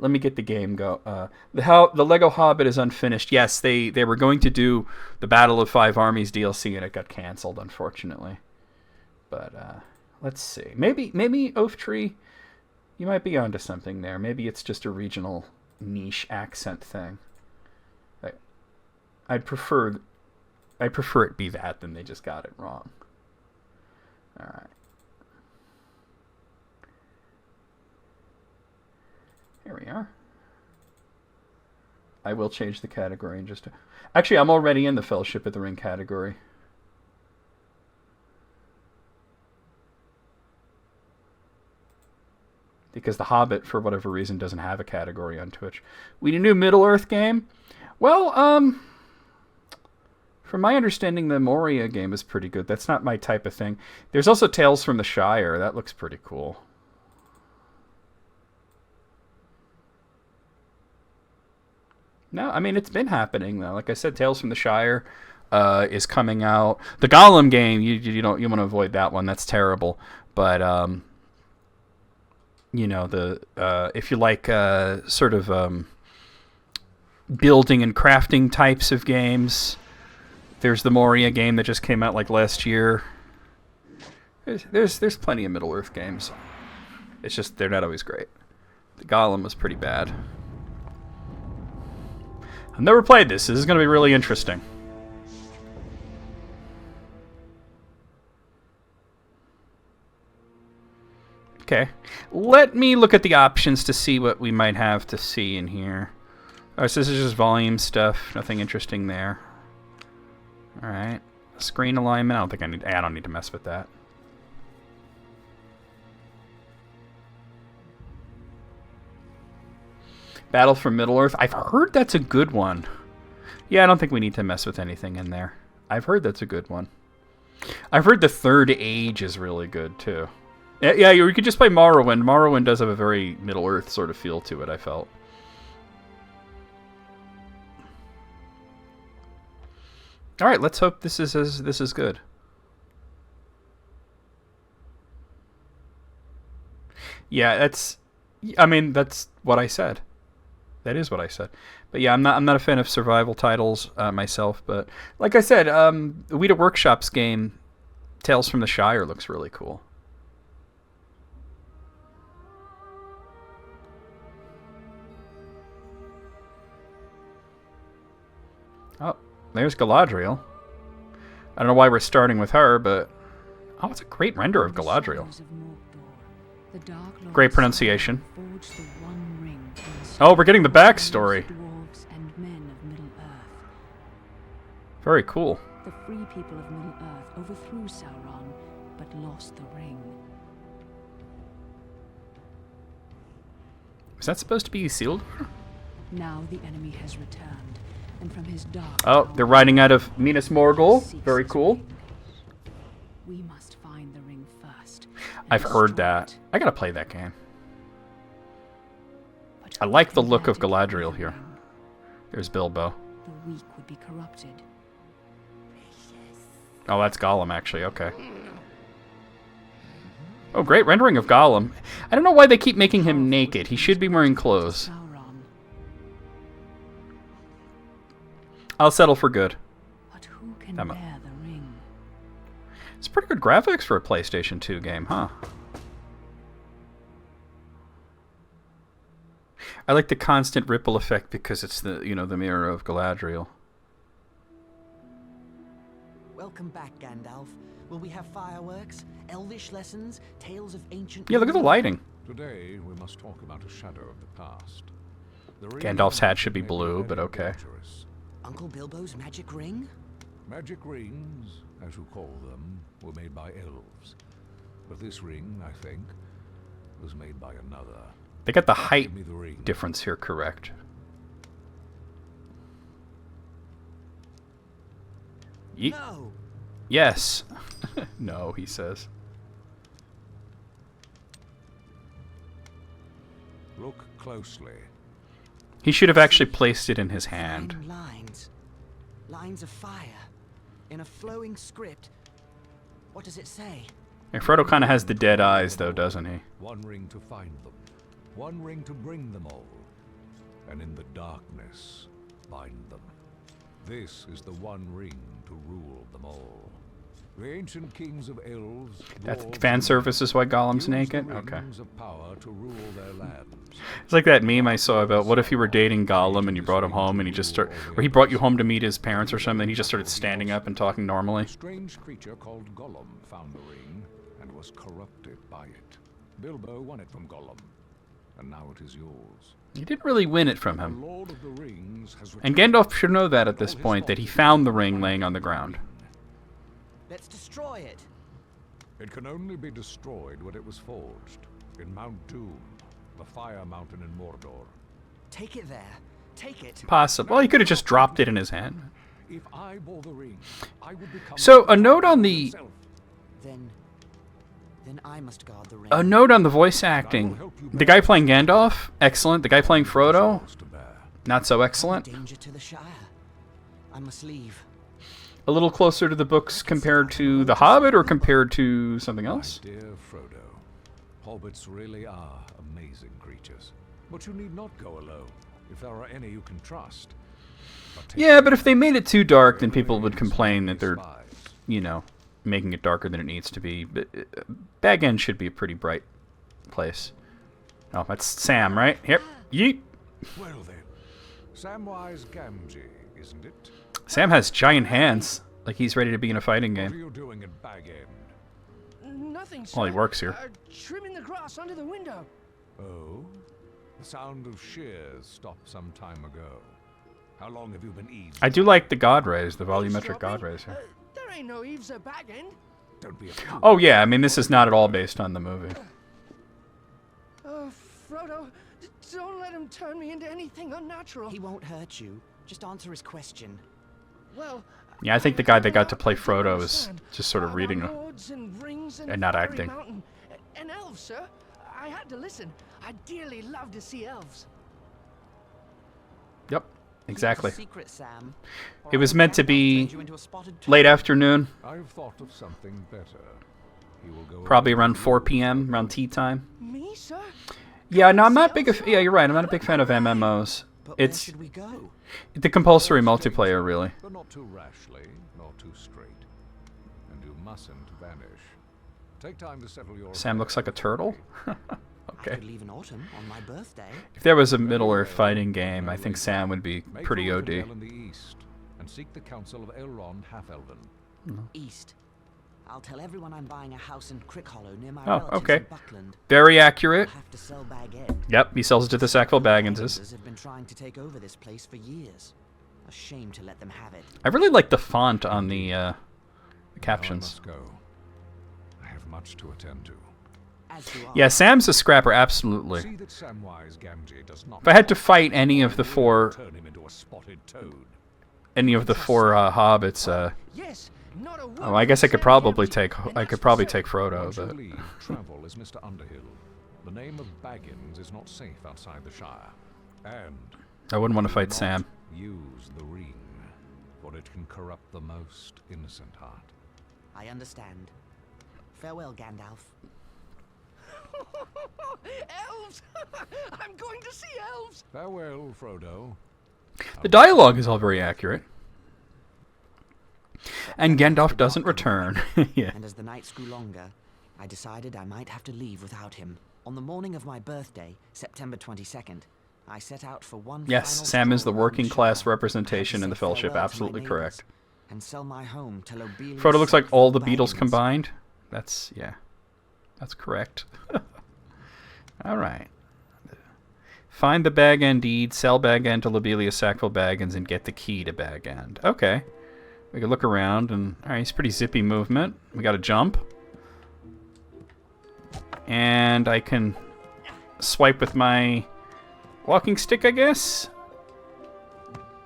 let me get the game go. The Lego Hobbit is unfinished. Yes, they were going to do the Battle of Five Armies DLC, and it got canceled, unfortunately. But let's see. Maybe Oaf Tree, you might be onto something there. Maybe it's just a regional niche accent thing. I prefer it be that than they just got it wrong. All right. Here we are. I will change the category in just a... Actually, I'm already in the Fellowship of the Ring category. Because The Hobbit, for whatever reason, doesn't have a category on Twitch. We need a new Middle-earth game? Well, from my understanding, the Moria game is pretty good. That's not my type of thing. There's also Tales from the Shire. That looks pretty cool. No, I mean, it's been happening, though. Like I said, Tales from the Shire is coming out. The Gollum game, you want to avoid that one. That's terrible. But, you know, if you like sort of building and crafting types of games, there's the Moria game that just came out like last year. There's plenty of Middle-earth games. It's just they're not always great. The Gollum was pretty bad. I've never played this. This is going to be really interesting. Okay. Let me look at the options to see what we might have to see in here. Alright, so this is just volume stuff. Nothing interesting there. Alright. Screen alignment. I don't need to mess with that. Battle for Middle-earth. I've heard that's a good one. Yeah, I don't think we need to mess with anything in there. I've heard that's a good one. I've heard the Third Age is really good, too. Yeah, you could just play Morrowind. Morrowind does have a very Middle-earth sort of feel to it, I felt. Alright, let's hope this is good. Yeah, that's what I said. That is what I said. But yeah, I'm not a fan of survival titles myself, but like I said, Weta Workshop's game Tales from the Shire looks really cool. Oh, there's Galadriel. I don't know why we're starting with her, but oh, it's a great render of Galadriel. Great pronunciation. Oh, we're getting the backstory. Very cool. The free people of Middle-earth overthrew Sauron, but lost the ring. Is that supposed to be Isildur? Now the enemy has returned, and from his dark... Oh, they're riding out of Minas Morgul. Very cool. We must find the ring first. I've heard that. I gotta play that game. I like the look of Galadriel here. There's Bilbo. The weak would be corrupted. Oh, that's Gollum, actually. Okay. Oh, great rendering of Gollum. I don't know why they keep making him naked. He should be wearing clothes. I'll settle for good. But who can bear the ring? It's pretty good graphics for a PlayStation 2 game, huh? I like the constant ripple effect because it's the mirror of Galadriel. Welcome back, Gandalf. Will we have fireworks, elvish lessons, tales of ancient... Yeah, look at the lighting. Today we must talk about a shadow of the past. Gandalf's hat should be blue, but okay. Uncle Bilbo's magic ring? Magic rings, as you call them, were made by elves. But this ring, I think, was made by another. They got the height difference here correct. No. Yes. No, he says. Look closely. He should have actually placed it in his hand. Lines of fire. In a flowing script. What does it say? And Frodo kind of has the dead eyes, though, doesn't he? One ring to find them. One ring to bring them all. and in the darkness bind them. This is the one ring to rule them all. The ancient kings of elves, That fan service is why Gollum's naked? Okay. of power to rule their lands. It's like that meme I saw about what if you were dating Gollum and you brought him home and he just started, or he brought you home to meet his parents or something and he just started standing up and talking normally. A strange creature called Gollum found the ring and was corrupted by it. Bilbo won it from Gollum, and now it is yours. You didn't really win it from The him. Lord of the Rings has And returned Gandalf should know that at this point, that he found the ring laying on the ground. Let's destroy it. It can only be destroyed when it was forged in Mount Doom, the fire mountain in Mordor. Take it there. Take it. Possible. Well, he could have just dropped it in his hand. If I bore the ring, I would become So, a note on the myself. Then I must guard the ring. a note on the voice acting. The guy playing Gandalf, excellent. The guy playing Frodo, Cross to bear. not so excellent. Danger to the Shire. I must leave. A little closer to the books compared to The Hobbit or compared to something else? My dear Frodo, hobbits really are amazing creatures. But you need not go alone, if there are any you can trust. Take Yeah, but if they made it too dark, then people would ways complain and that they're, spies. you know, making it darker than it needs to be. But Bag End should be a pretty bright place. Oh, that's Sam, right? Here. Yeet. Well then, Samwise Gamgee, isn't it? Sam has giant hands, like he's ready to be in a fighting What are game. you doing at Bag End? Nothing, sir. Well, he works here. Trimming the grass under the window. Oh? The sound of shears stopped some time ago. How long have you been eavesdropping? I do like the God rays, the volumetric God Eavesdropping? rays here. There ain't no eaves at Bag End. Don't be a fool. Oh yeah, I mean this is not at all based on the movie. Frodo, don't let him turn me into anything unnatural. He won't hurt you. Just answer his question. Well, Yeah, I think the guy that got to play I don't Frodo is understand. just sort of About reading. lords and rings and not fiery acting. mountain. And elves, sir. I had to listen. I dearly love to see elves. Yep, exactly. Keep it secret, Sam, or It was I'll meant to Gandalf be turn you into a spotted late toad. afternoon, I've thought of something better. He will go probably over around to 4 you. p.m., around tea time. Me, sir? Yeah, no, I'm not big. Yeah, you're right. I'm not a big fan of MMOs. But where It's should we go? the compulsory multiplayer, really. But not too rashly, nor too straight. And you mustn't vanish. Take time to settle your Sam looks like a turtle. I Okay. could leave in autumn on my birthday. If there was a Middle-earth fighting game, I think Sam would be Make pretty for Rivendell OD. in the east, and seek the counsel of Elrond Half-Elven. East. I'll tell everyone I'm buying a house in Crickhollow near my Oh, relatives okay. in Buckland. Very I'll accurate. have to sell Bag End. Yep, he sells it to the Sackville Bagginses. Bagginses have been trying to take over this place for years. A shame to let them have it. I really like the font on the Now I captions. must go. I have much to attend to. As do I. Yeah, Sam's a scrapper, absolutely. See that Samwise Gamgee does not. If I had to fight any of the four turn him into a spotted toad. hobbits, Yes. Not a word oh, I guess I from could Sam probably Gamgee, take and I that's could for probably certain. take Frodo, Once you but leave, travel as Mr. Underhill. The name of Baggins is not safe outside the Shire. And I wouldn't want to do fight not Sam. Use the ring, for it can corrupt the most innocent heart. I understand. Farewell, Gandalf. Elves! I'm going to see elves! Farewell, Frodo. The dialogue is all very accurate. And Gandalf doesn't return. Yeah. And as the nights grew longer, I decided I might have to leave without him. On the morning of my birthday, September 22nd, I set out for one Yes, final Sam is the stroll around working Shire. class I had to representation in say the Fellowship. farewell to my Absolutely neighbors correct. And sell my home to Lobelia. Frodo looks like all the Beatles combined. That's, yeah. That's correct. All right. Find the Bag End deed, sell Bag End to Lobelia Sackville Baggins, and get the key to Bag End. Okay. We can look around, and all right, it's pretty zippy movement. We got to jump. And I can swipe with my walking stick, I guess.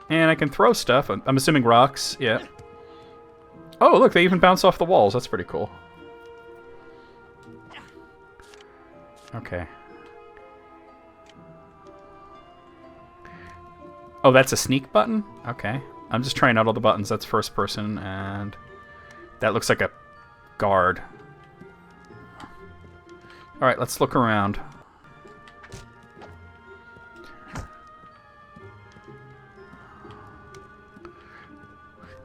And I can throw stuff. I'm assuming rocks, yeah. Oh, look, they even bounce off the walls. That's pretty cool. Okay. Oh, that's a sneak button? Okay. I'm just trying out all the buttons. That's first person, and that looks like a guard. Alright, let's look around.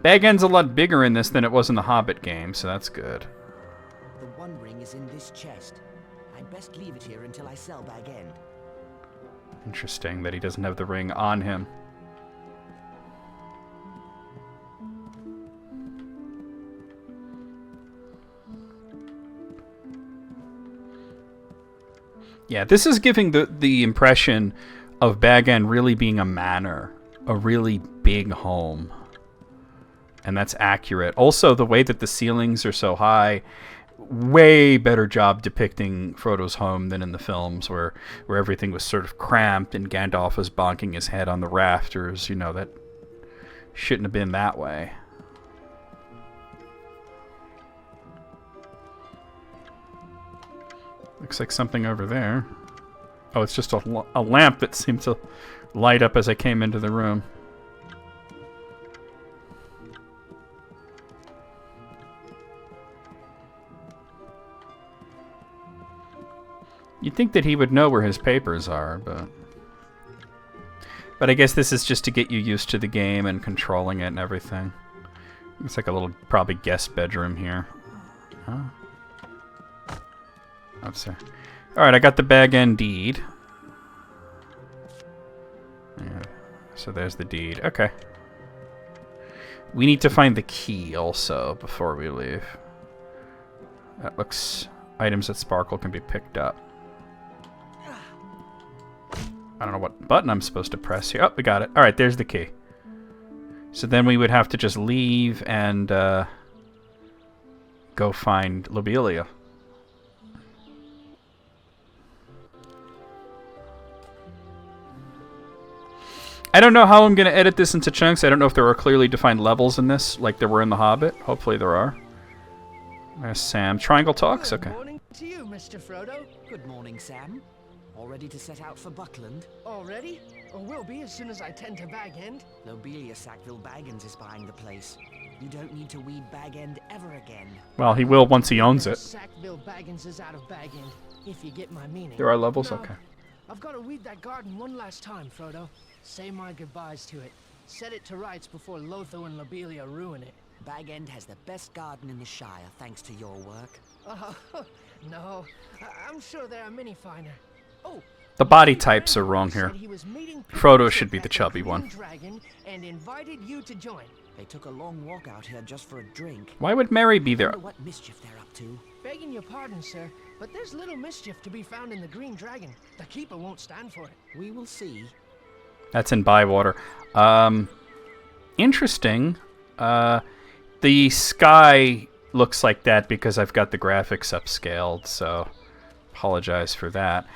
Bag End's a lot bigger in this than it was in the Hobbit game, so that's good. The One Ring is in this chest. I'd best leave it here until I sell Bag End. Interesting that he doesn't have the ring on him. Yeah, this is giving the impression of Bag End really being a manor, a really big home. And that's accurate. Also, the way that the ceilings are so high, way better job depicting Frodo's home than in the films where everything was sort of cramped and Gandalf was bonking his head on the rafters. You know, that shouldn't have been that way. Looks like something over there. Oh, it's just a lamp that seemed to light up as I came into the room. You'd think that he would know where his papers are, but I guess this is just to get you used to the game and controlling it and everything. It's like a little, probably, guest bedroom here. Oh. I'm sorry. Alright, I got the Bag End deed. Yeah, so there's the deed. Okay. We need to find the key also before we leave. That looks... Items that sparkle can be picked up. I don't know what button I'm supposed to press here. Oh, we got it. Alright, there's the key. So then we would have to just leave and go find Lobelia. I don't know how I'm going to edit this into chunks. I don't know if there are clearly defined levels in this, like there were in The Hobbit. Hopefully there are. There's Sam. Triangle talks? Okay. Good morning to you, Mr. Frodo. Good morning, Sam. All ready to set out for Buckland? Already? Or will be as soon as I tend to Bag End. Lobelia Sackville Baggins is buying the place. You don't need to weed Bag End ever again. Well, he will once he owns it. Sackville Baggins is out of Bag End, if you get my meaning. There are levels? No, Okay. I've got to weed that garden one last time, Frodo. Say my goodbyes to it. Set it to rights before Lotho and Lobelia ruin it. Bag End has the best garden in the Shire, thanks to your work. No. I'm sure there are many finer. Oh, The body types are wrong here. said he was meeting Frodo people should be at the chubby Green one. Dragon and invited you to join. They took a long walk out here just for a drink. Why would Mary be there? Wonder what mischief they're up to. Begging your pardon, sir, but there's little mischief to be found in the Green Dragon. The Keeper won't stand for it. We will see. That's in Bywater. Interesting. The sky looks like that because I've got the graphics upscaled, so apologize for that.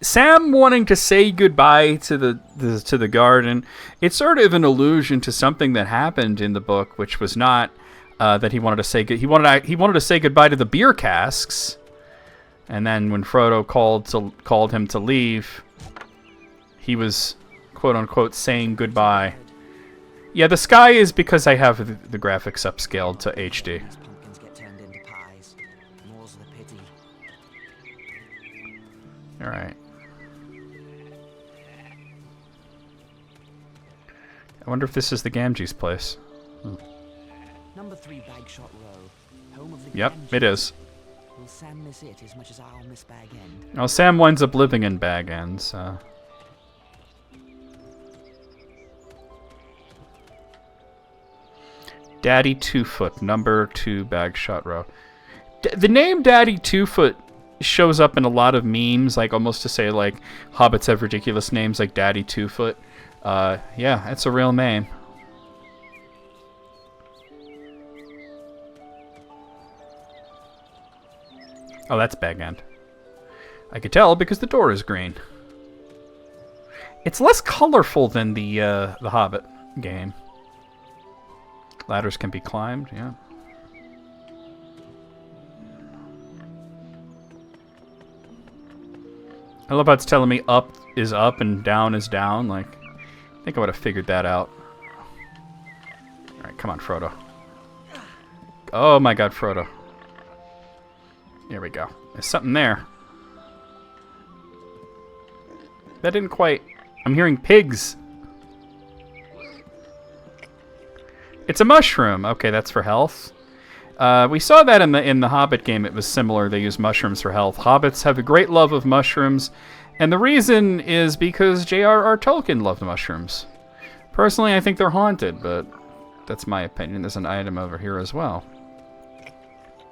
Sam wanting to say goodbye to the garden. It's sort of an allusion to something that happened in the book, which was not that he wanted to say he wanted to say goodbye to the beer casks, and then when Frodo called him to leave, he was quote unquote saying goodbye. Yeah, the sky is because I have the graphics upscaled to HD. These pumpkins get turned into pies. More's the pity. All right. I wonder if this is the Gamgee's place. Number 3 Bagshot Row. Home of the Yep, Gamgees. it is. Will Sam miss it as much as I'll miss Bag End? Well, Sam winds up living in Bag End, so... Daddy Two-Foot, number 2 Bagshot Row. The name Daddy Two-Foot shows up in a lot of memes, like almost to say like hobbits have ridiculous names like Daddy Two-Foot. Yeah, that's a real name. Oh, that's Bag End. I could tell because the door is green. It's less colorful than the Hobbit game. Ladders can be climbed, yeah. I love how it's telling me up is up and down is down. Like, I think I would have figured that out. Alright, come on, Frodo. Oh my god, Frodo. Here we go. There's something there. That didn't quite... I'm hearing pigs. It's a mushroom. Okay, that's for health. We saw that in the Hobbit game. It was similar. They use mushrooms for health. Hobbits have a great love of mushrooms, and the reason is because J.R.R. Tolkien loved mushrooms. Personally, I think they're haunted, but that's my opinion. There's an item over here as well.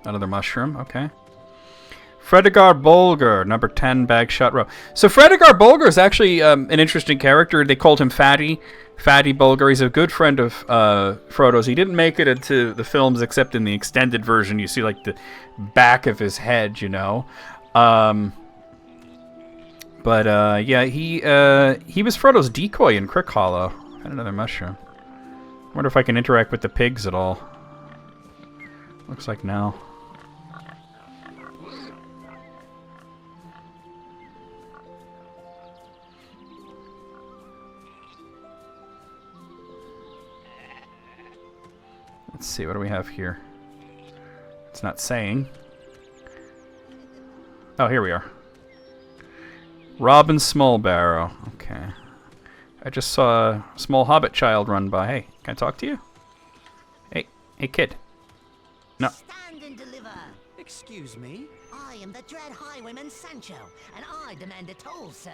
Another mushroom. Okay. Fredegar Bolger, number 10, bag shot row. So Fredegar Bolger is actually an interesting character. They called him Fatty Bolger. He's a good friend of Frodo's. He didn't make it into the films except in the extended version. You see like the back of his head, you know. Yeah, he was Frodo's decoy in Crick Hollow. And another mushroom. Wonder if I can interact with the pigs at all. Looks like no. Let's see, what do we have here? It's not saying. Oh, here we are. Robin Smallbarrow. Okay. I just saw a small hobbit child run by. Hey, can I talk to you? Hey kid. No. Stand and deliver. Excuse me? I am the Dread Highwayman Sancho, and I demand a toll, sir.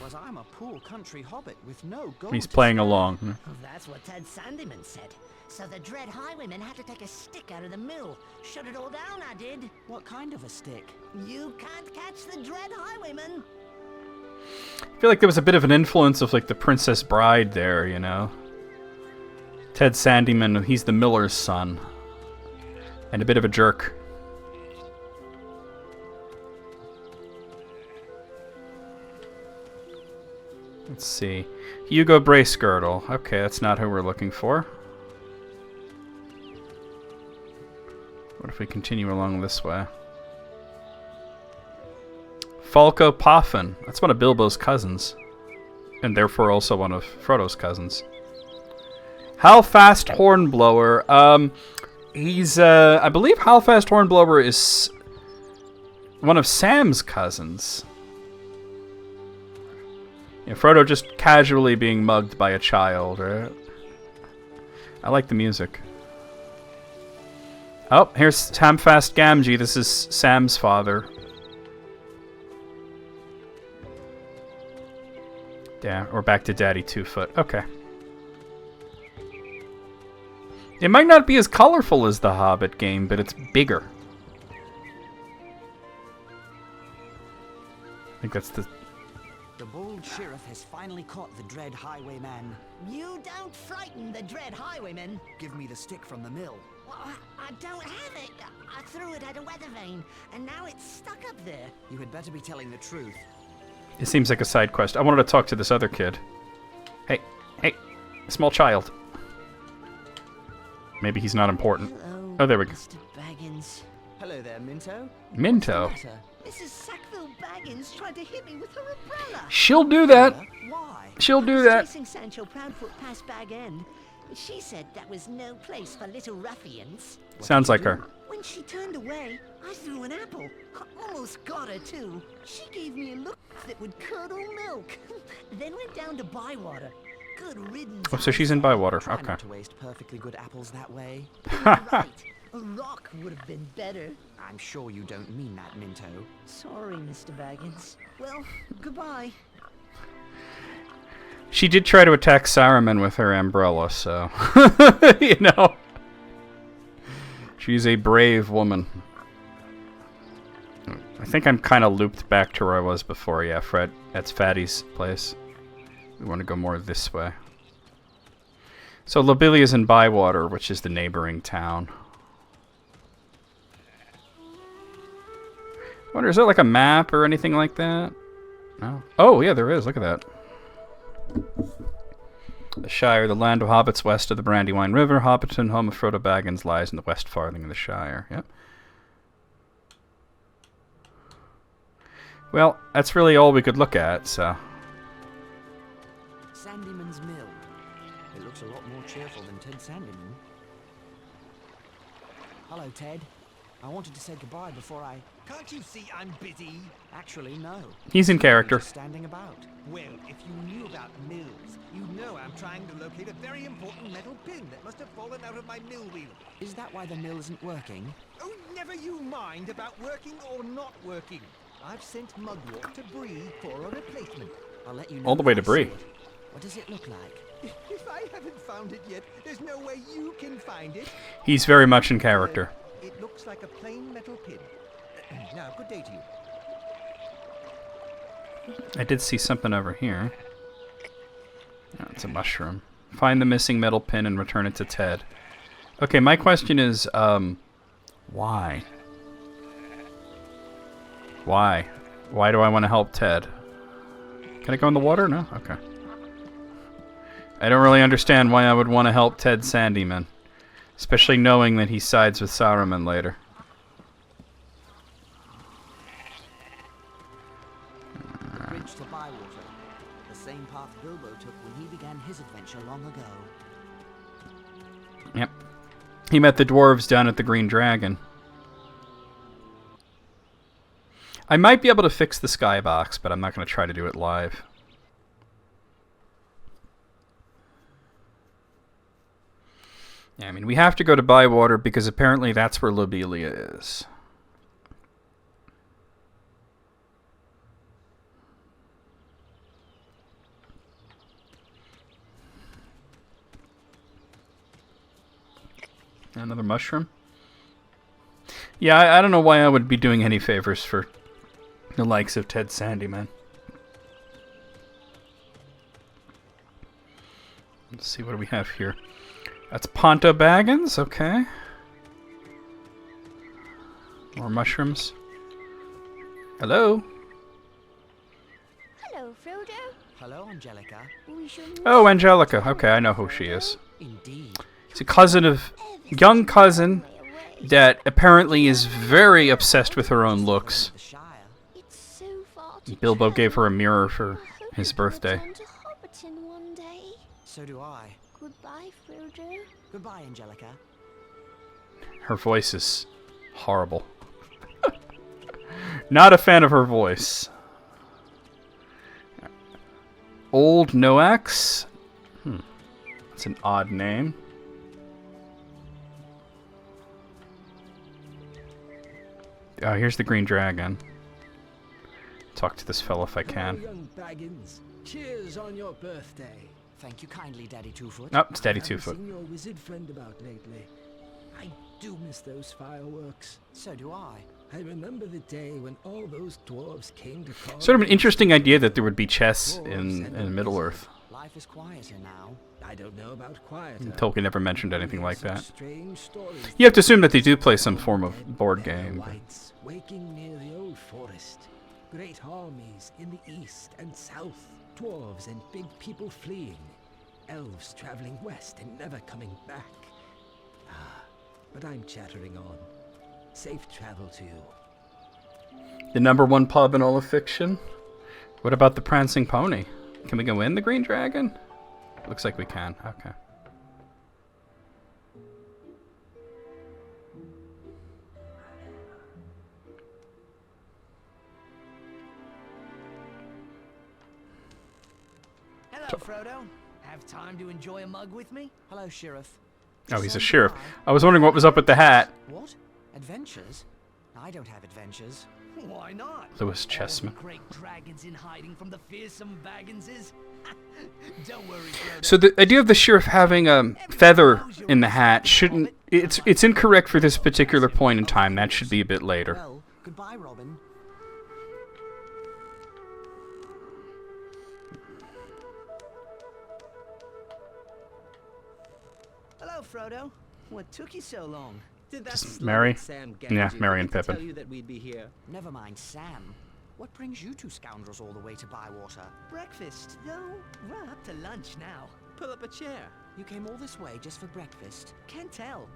Was I'm a poor country hobbit with no gold. He's playing along. That's what Ted Sandyman said. So the Dread Highwayman had to take a stick out of the mill. Shut it all down, I did. What kind of a stick? You can't catch the Dread Highwayman. I feel like there was a bit of an influence of like the Princess Bride there, you know. Ted Sandyman, he's the miller's son. And a bit of a jerk. Let's see. Hugo Bracegirdle. Okay, that's not who we're looking for. What if we continue along this way? Falco Poffin. That's one of Bilbo's cousins. And therefore also one of Frodo's cousins. Halfast Hornblower. He's, I believe Halfast Hornblower is one of Sam's cousins. Yeah, Frodo just casually being mugged by a child, right? I like the music. Oh, here's Hamfast Gamgee. This is Sam's father. Yeah, or back to Daddy 2-Foot. Okay. It might not be as colorful as the Hobbit game, but it's bigger. I think that's the... The bold sheriff has finally caught the Dread Highwayman. You don't frighten the Dread Highwayman. Give me the stick from the mill. Well, I don't have it. I threw it at a weather vane, and now it's stuck up there. You had better be telling the truth. It seems like a side quest. I wanted to talk to this other kid. Hey, small child. Maybe he's not important. Hello, Oh, there we go. Mr. Baggins. Hello there, Minto. Minto. What's the matter? Mrs. Sackville Baggins tried to hit me with her umbrella. She'll do that. Why? She'll I do was that. chasing Sancho Proudfoot past Bag End. She said that was no place for little ruffians. Sounds like her. When she turned away, I threw an apple. I almost got her, too. She gave me a look that would curdle milk. Then went down to Bywater. Good riddance. Oh, so she's in Bywater. Try Okay. not to waste perfectly good apples that way. You're right. A rock would have been better. I'm sure you don't mean that, Minto. Sorry, Mr. Baggins. Well, goodbye. She did try to attack Saruman with her umbrella, so... you know. She's a brave woman. I think I'm kind of looped back to where I was before. Yeah, Fred, that's Fatty's place. We want to go more this way. So Lobelia's in Bywater, which is the neighboring town. I wonder, is there like a map or anything like that? No. Oh, yeah, there is. Look at that. The Shire, the land of hobbits west of the Brandywine River. Hobbiton, home of Frodo Baggins, lies in the west farthing of the Shire. Yep. Well, that's really all we could look at, so... Sandyman's Mill. It looks a lot more cheerful than Ted Sandyman. Hello, Ted. I wanted to say goodbye before I Can't you see I'm busy? Actually, no. He's in character. Just standing about. Well, if you knew about mills, you know I'm trying to locate a very important metal pin that must have fallen out of my mill wheel. Is that why the mill isn't working? Oh, never you mind about working or not working. I've sent Mugwort to Bree for a replacement. I'll let you know. All the way if to I Bree. see it. What does it look like? If I haven't found it yet, there's no way you can find it. He's very much in character. It looks like a plain metal pin. Now, good day to you. I did see something over here. Oh, it's a mushroom. Find the missing metal pin and return it to Ted. Okay, my question is, why? Why? Why do I want to help Ted? Can I go in the water? No? Okay. I don't really understand why I would want to help Ted Sandyman. Especially knowing that he sides with Saruman later. The bridge to Bywater. The same path Bilbo took when he began his adventure long ago. Yep. He met the dwarves down at the Green Dragon. I might be able to fix the skybox, but I'm not going to try to do it live. Yeah, I mean, we have to go to Bywater because apparently that's where Lobelia is. Another mushroom? Yeah, I don't know why I would be doing any favors for the likes of Ted Sandyman. Let's see, what do we have here? That's Ponto Baggins, okay. More mushrooms. Hello? Hello, Frodo. Hello, Angelica. We shall Oh, Angelica. Okay, I know who she is. Indeed. She's a cousin of... young cousin that apparently is very obsessed with her own looks. The Shire. It's so far to Bilbo travel. gave her a mirror for I hope his you can birthday. return to Hobbiton one day. So do I. Goodbye, Frodo. Goodbye, Angelica. Her voice is horrible. Not a fan of her voice. Old Noax? That's an odd name. Oh, here's the Green Dragon. Talk to this fellow if I can. Young Baggins, cheers on your birthday. Thank you kindly, Daddy Two-Foot. Oh, it's Daddy I haven't Two-Foot. seen your wizard friend about lately. I do miss those fireworks. So do I. I remember the day when all those dwarves came to call. Sort of an interesting idea that there would be chess in Middle-earth. Life is quieter now. I don't know about quieter. Tolkien never mentioned anything like Some that. strange stories. You have to assume that they do play some form of board There are game. But Whites waking near the old forest. Great armies in the east and south. Dwarves and big people fleeing. Elves traveling west and never coming back. Ah, but I'm chattering on. Safe travel to you. the #1 pub in all of fiction? What about the Prancing Pony? Can we go in the Green Dragon? Looks like we can. Okay. Hello, Frodo. Have time to enjoy a mug with me? Hello, Sheriff. Oh, he's So a do sheriff. I. I was wondering what was up with the hat. What? Adventures? I don't have adventures. Why not? Lewis Chessman. Great dragons in hiding from the fearsome Bagginses. Don't worry, Frodo. So the idea of the sheriff having a feather in the hat shouldn't... It's incorrect for this particular point in time. That should be a bit later. Well, goodbye, Robin. Hello, Frodo. What took you so long? Did that Just slut Mary? Sam Yeah, Gamgee Mary and forget to Pippin. tell you that we'd be here? Never mind, Sam. What brings you two scoundrels all the way to Bywater? Breakfast, though. We're up to lunch now. Pull up a chair. You came all this way just for breakfast? Can't tell.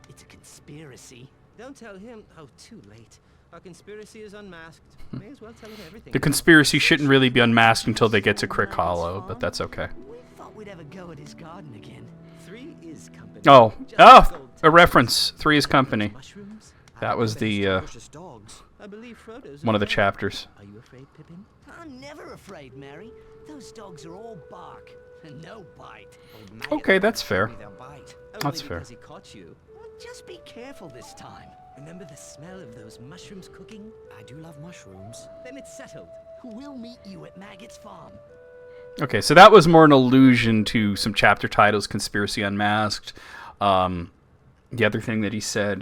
It's a conspiracy. Don't tell him. Oh, too late. Our conspiracy is unmasked. May as well tell him everything. The conspiracy shouldn't really be unmasked until they get to Crick Hollow, but that's okay. We thought we'd ever go at his garden again. 3 is company. Oh, Just oh, gold a reference. 3 is Company. mushrooms. I That was remember his the, ferocious dogs. I believe Frodo's one of the afraid. chapters. Are you afraid, Pippin? I'm never afraid, Mary. Those dogs are all bark and no bite. Old Maggot Okay, that's told fair. me they'll bite. Only That's fair. because he caught you. Well, just be careful this time. Remember the smell of those mushrooms cooking? I do love mushrooms. Then it's settled. We'll meet you at Maggot's farm. Okay, so that was more an allusion to some chapter titles, Conspiracy Unmasked. The other thing that he said,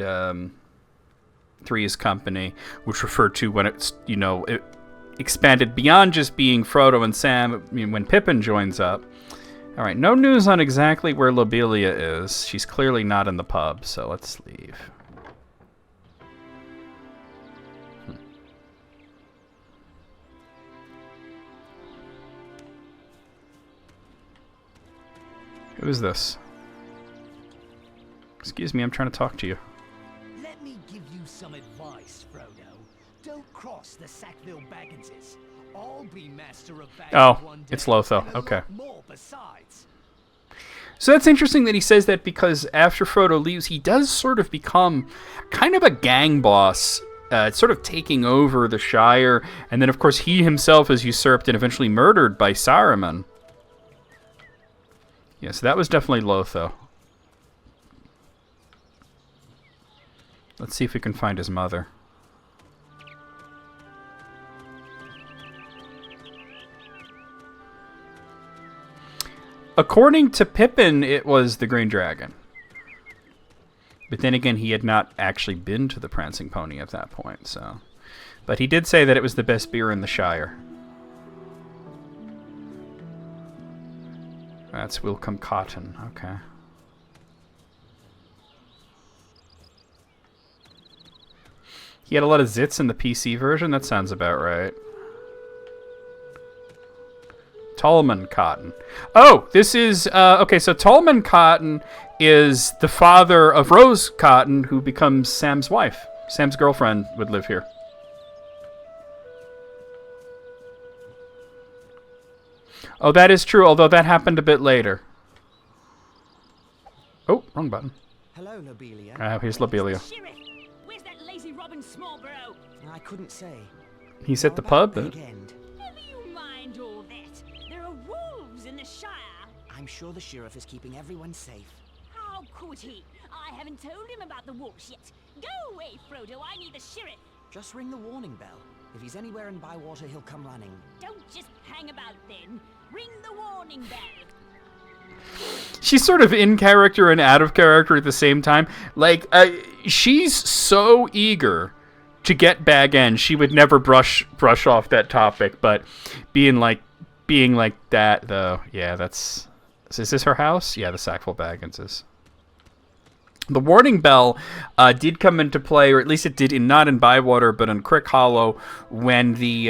Three's Company, which referred to when it's, it expanded beyond just being Frodo and Sam when Pippin joins up. All right, no news on exactly where Lobelia is. She's clearly not in the pub, so let's leave. Who is this? Excuse me, I'm trying to talk to you. Let me give you some advice, Frodo. Don't cross the Sackville Bagginses. I'll be master of Baggins Oh, one day, it's Lotho. and a Okay. lot more besides. So that's interesting that he says that, because after Frodo leaves, he does sort of become kind of a gang boss, sort of taking over the Shire, and then of course he himself is usurped and eventually murdered by Saruman. Yeah, so that was definitely Lotho. Let's see if we can find his mother. According to Pippin, it was the Green Dragon. But then again, he had not actually been to the Prancing Pony at that point, so... But he did say that it was the best beer in the Shire. That's Wilcome Cotton, okay. He had a lot of zits in the PC version? That sounds about right. Tolman Cotton. Oh, this is... okay, so Tolman Cotton is the father of Rose Cotton, who becomes Sam's wife. Sam's girlfriend would live here. Oh, that is true, although that happened a bit later. Oh, wrong button. Hello, Lobelia. Here's Lobelia. Sheriff, where's that lazy Robin Smallborough? I couldn't say. He's at the How pub, about then. Big End? Never you mind all that. There are wolves in the Shire. I'm sure the sheriff is keeping everyone safe. How could he? I haven't told him about the wolves yet. Go away, Frodo. I need the sheriff. Just ring the warning bell. If he's anywhere in Bywater, he'll come running. Don't just hang about then. Ring the warning bell. She's sort of in character and out of character at the same time. Like, she's so eager to get Bag End, she would never brush off that topic. But being like that, though, yeah, that's... Is this her house? Yeah, the Sackville Bagginses. The warning bell did come into play, or at least it did, not in Bywater, but in Crick Hollow, when the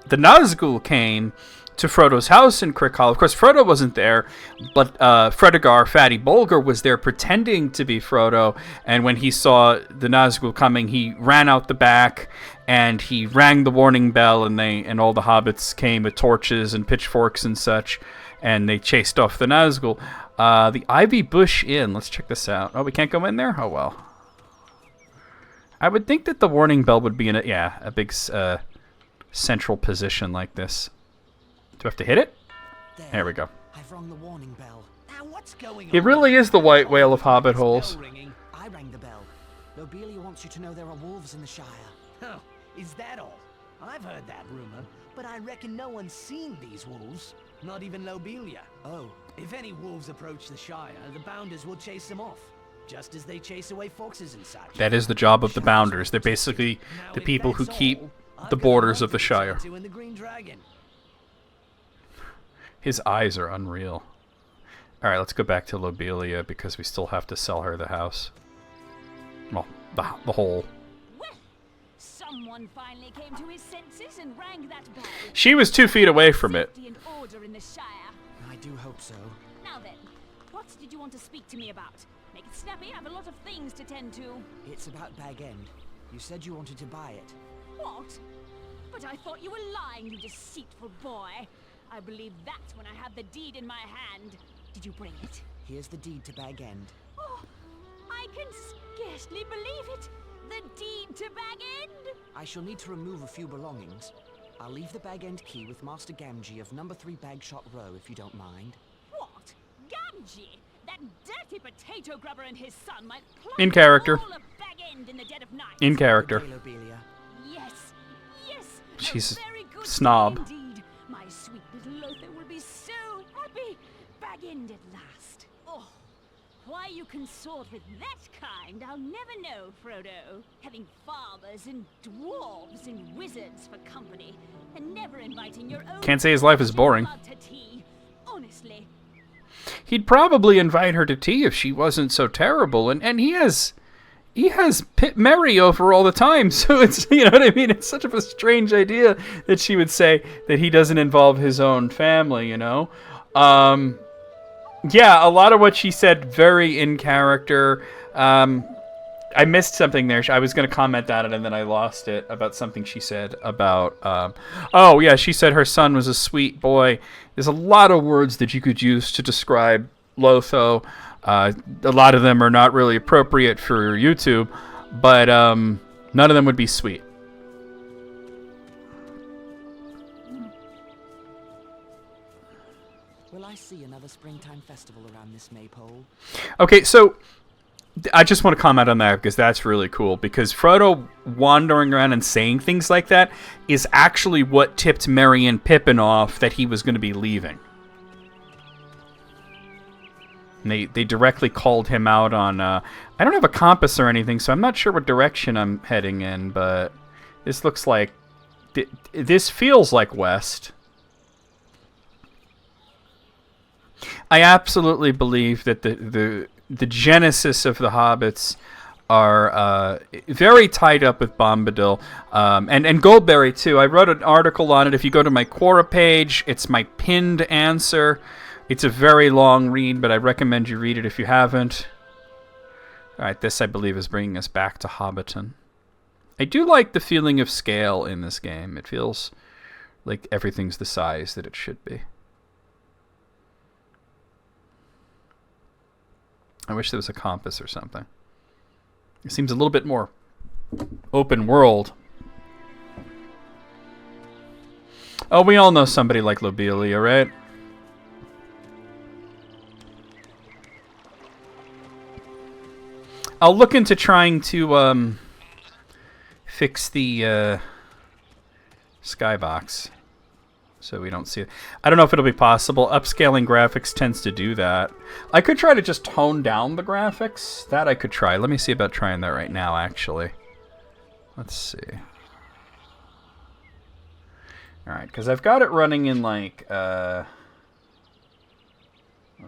Nazgul came to Frodo's house in Crick Hollow. Of course, Frodo wasn't there, but Fredegar, Fatty Bolger, was there pretending to be Frodo, and when he saw the Nazgul coming, he ran out the back, and he rang the warning bell, and all the hobbits came with torches and pitchforks and such, and they chased off the Nazgul. The Ivy Bush Inn, let's check this out. Oh, we can't go in there? Oh, well. I would think that the warning bell would be in a big central position like this. Do I have to hit it? There we go. I've rung the warning bell. Now what's going on? It really is the white whale of Hobbit holes. Bell ringing. I rang the bell. Lobelia wants you to know there are wolves in the Shire. Oh, is that all? I've heard that rumor, but I reckon no one's seen these wolves. Not even Lobelia. Oh, If any wolves approach the Shire, the Bounders will chase them off, just as they chase away foxes and such. That is the job of the Bounders. They're basically Now, the if people who that's keep all, I've the got a borders of the monkey to Shire. talk to in the Green Dragon. His eyes are unreal. Alright, let's go back to Lobelia because we still have to sell her the house. Well, the whole... Well, someone finally came to his senses and rang that bell. She was 2 feet away from it. Safety and order in the Shire. I do hope so. Now then, what did you want to speak to me about? Make it snappy, I have a lot of things to tend to. It's about Bag End. You said you wanted to buy it. What? But I thought you were lying, you deceitful boy. I believed that when I had the deed in my hand. Did you bring it? Here's the deed to Bag End. Oh, I can scarcely believe it. the deed to Bag End? I shall need to remove a few belongings. I'll leave the Bag End key with Master Gamgee of number 3 Bagshot Row, if you don't mind. What? Gamgee? That dirty potato grubber and his son might In character. all of Bag End in the dead of night. In character. Good day, Lobelia. Yes, yes. She's a very good snob. day indeed. My sweet little Lothar will be so happy. Bag End at last. Oh, why you consort with that kind, I'll never know, Frodo. Having farmers and dwarves and wizards for company, and never inviting your own. Can't say his life is boring. blood to tea. Honestly. He'd probably invite her to tea if she wasn't so terrible, and he has Mary over all the time, so it's, you know what I mean? It's such a strange idea that she would say that he doesn't involve his own family, you know? Yeah, a lot of what she said, very in character. I missed something there. I was going to comment on it, and then I lost it, about something she said about... oh, yeah, she said her son was a sweet boy. There's a lot of words that you could use to describe Lotho. A lot of them are not really appropriate for YouTube, but none of them would be sweet. Will I see another springtime festival around this maypole? Okay, so I just want to comment on that because that's really cool. Because Frodo wandering around and saying things like that is actually what tipped Merry and Pippin off that he was going to be leaving. And they directly called him out on... I don't have a compass or anything, so I'm not sure what direction I'm heading in, but this looks like... This feels like west. I absolutely believe that the genesis of the Hobbits are very tied up with Bombadil and Goldberry too. I wrote an article on it. If you go to my Quora page, it's my pinned answer. It's a very long read, but I recommend you read it if you haven't. All right, this I believe is bringing us back to Hobbiton. I do like the feeling of scale in this game. It feels like everything's the size that it should be. I wish there was a compass or something. It seems a little bit more open world. Oh, we all know somebody like Lobelia, right? I'll look into trying to fix the skybox so we don't see it. I don't know if it'll be possible. Upscaling graphics tends to do that. I could try to just tone down the graphics. That I could try. Let me see about trying that right now, actually. Let's see. Alright, because I've got it running in like, let's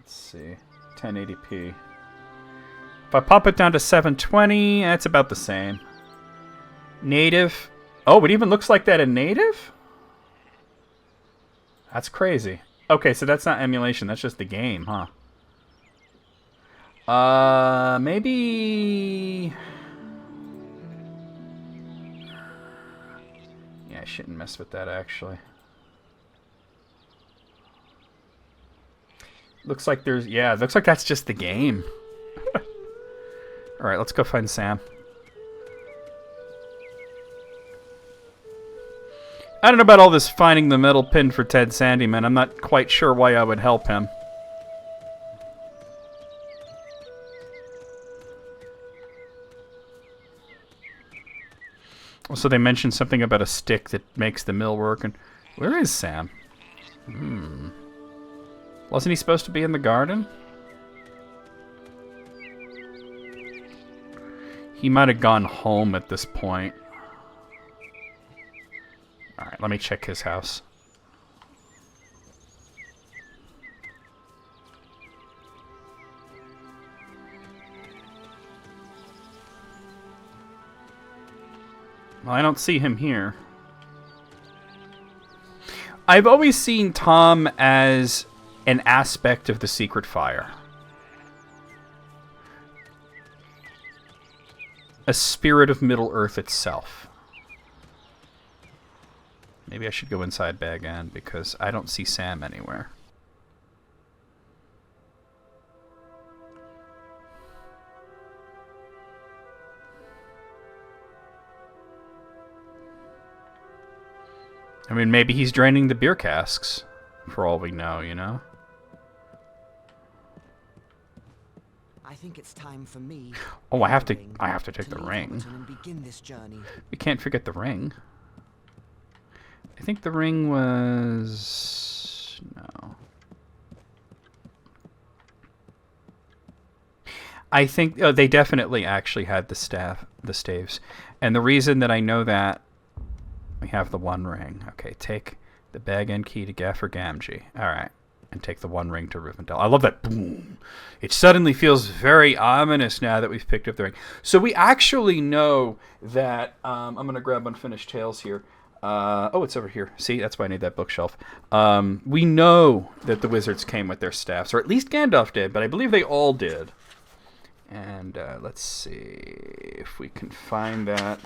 see, 1080p. If I pop it down to 720, that's about the same. Native. Oh, it even looks like that in native? That's crazy. Okay, so that's not emulation. That's just the game, huh? Maybe... Yeah, I shouldn't mess with that, actually. Looks like there's... Yeah, it looks like that's just the game. Alright, let's go find Sam. I don't know about all this finding the metal pin for Ted Sandyman. I'm not quite sure why I would help him. Also, they mentioned something about a stick that makes the mill work. And where is Sam? Wasn't he supposed to be in the garden? He might have gone home at this point. Alright, let me check his house. Well, I don't see him here. I've always seen Tom as an aspect of the Secret Fire. A spirit of Middle-earth itself. Maybe I should go inside Bag End because I don't see Sam anywhere. I mean, maybe he's draining the beer casks, for all we know, you know? I think it's time for me. Oh, I have to take the ring. And begin this journey. We can't forget the ring. I think the ring was... no. I think they definitely actually had the staves. And the reason that I know that, we have the one ring. Okay, take the bag end key to Gaffer Gamgee. All right. And take the one ring to Rivendell. I love that. Boom. It suddenly feels very ominous now that we've picked up the ring. So we actually know that... I'm going to grab Unfinished Tales here. Oh, it's over here. See, that's why I need that bookshelf. We know that the wizards came with their staffs, or at least Gandalf did, but I believe they all did. And let's see if we can find that.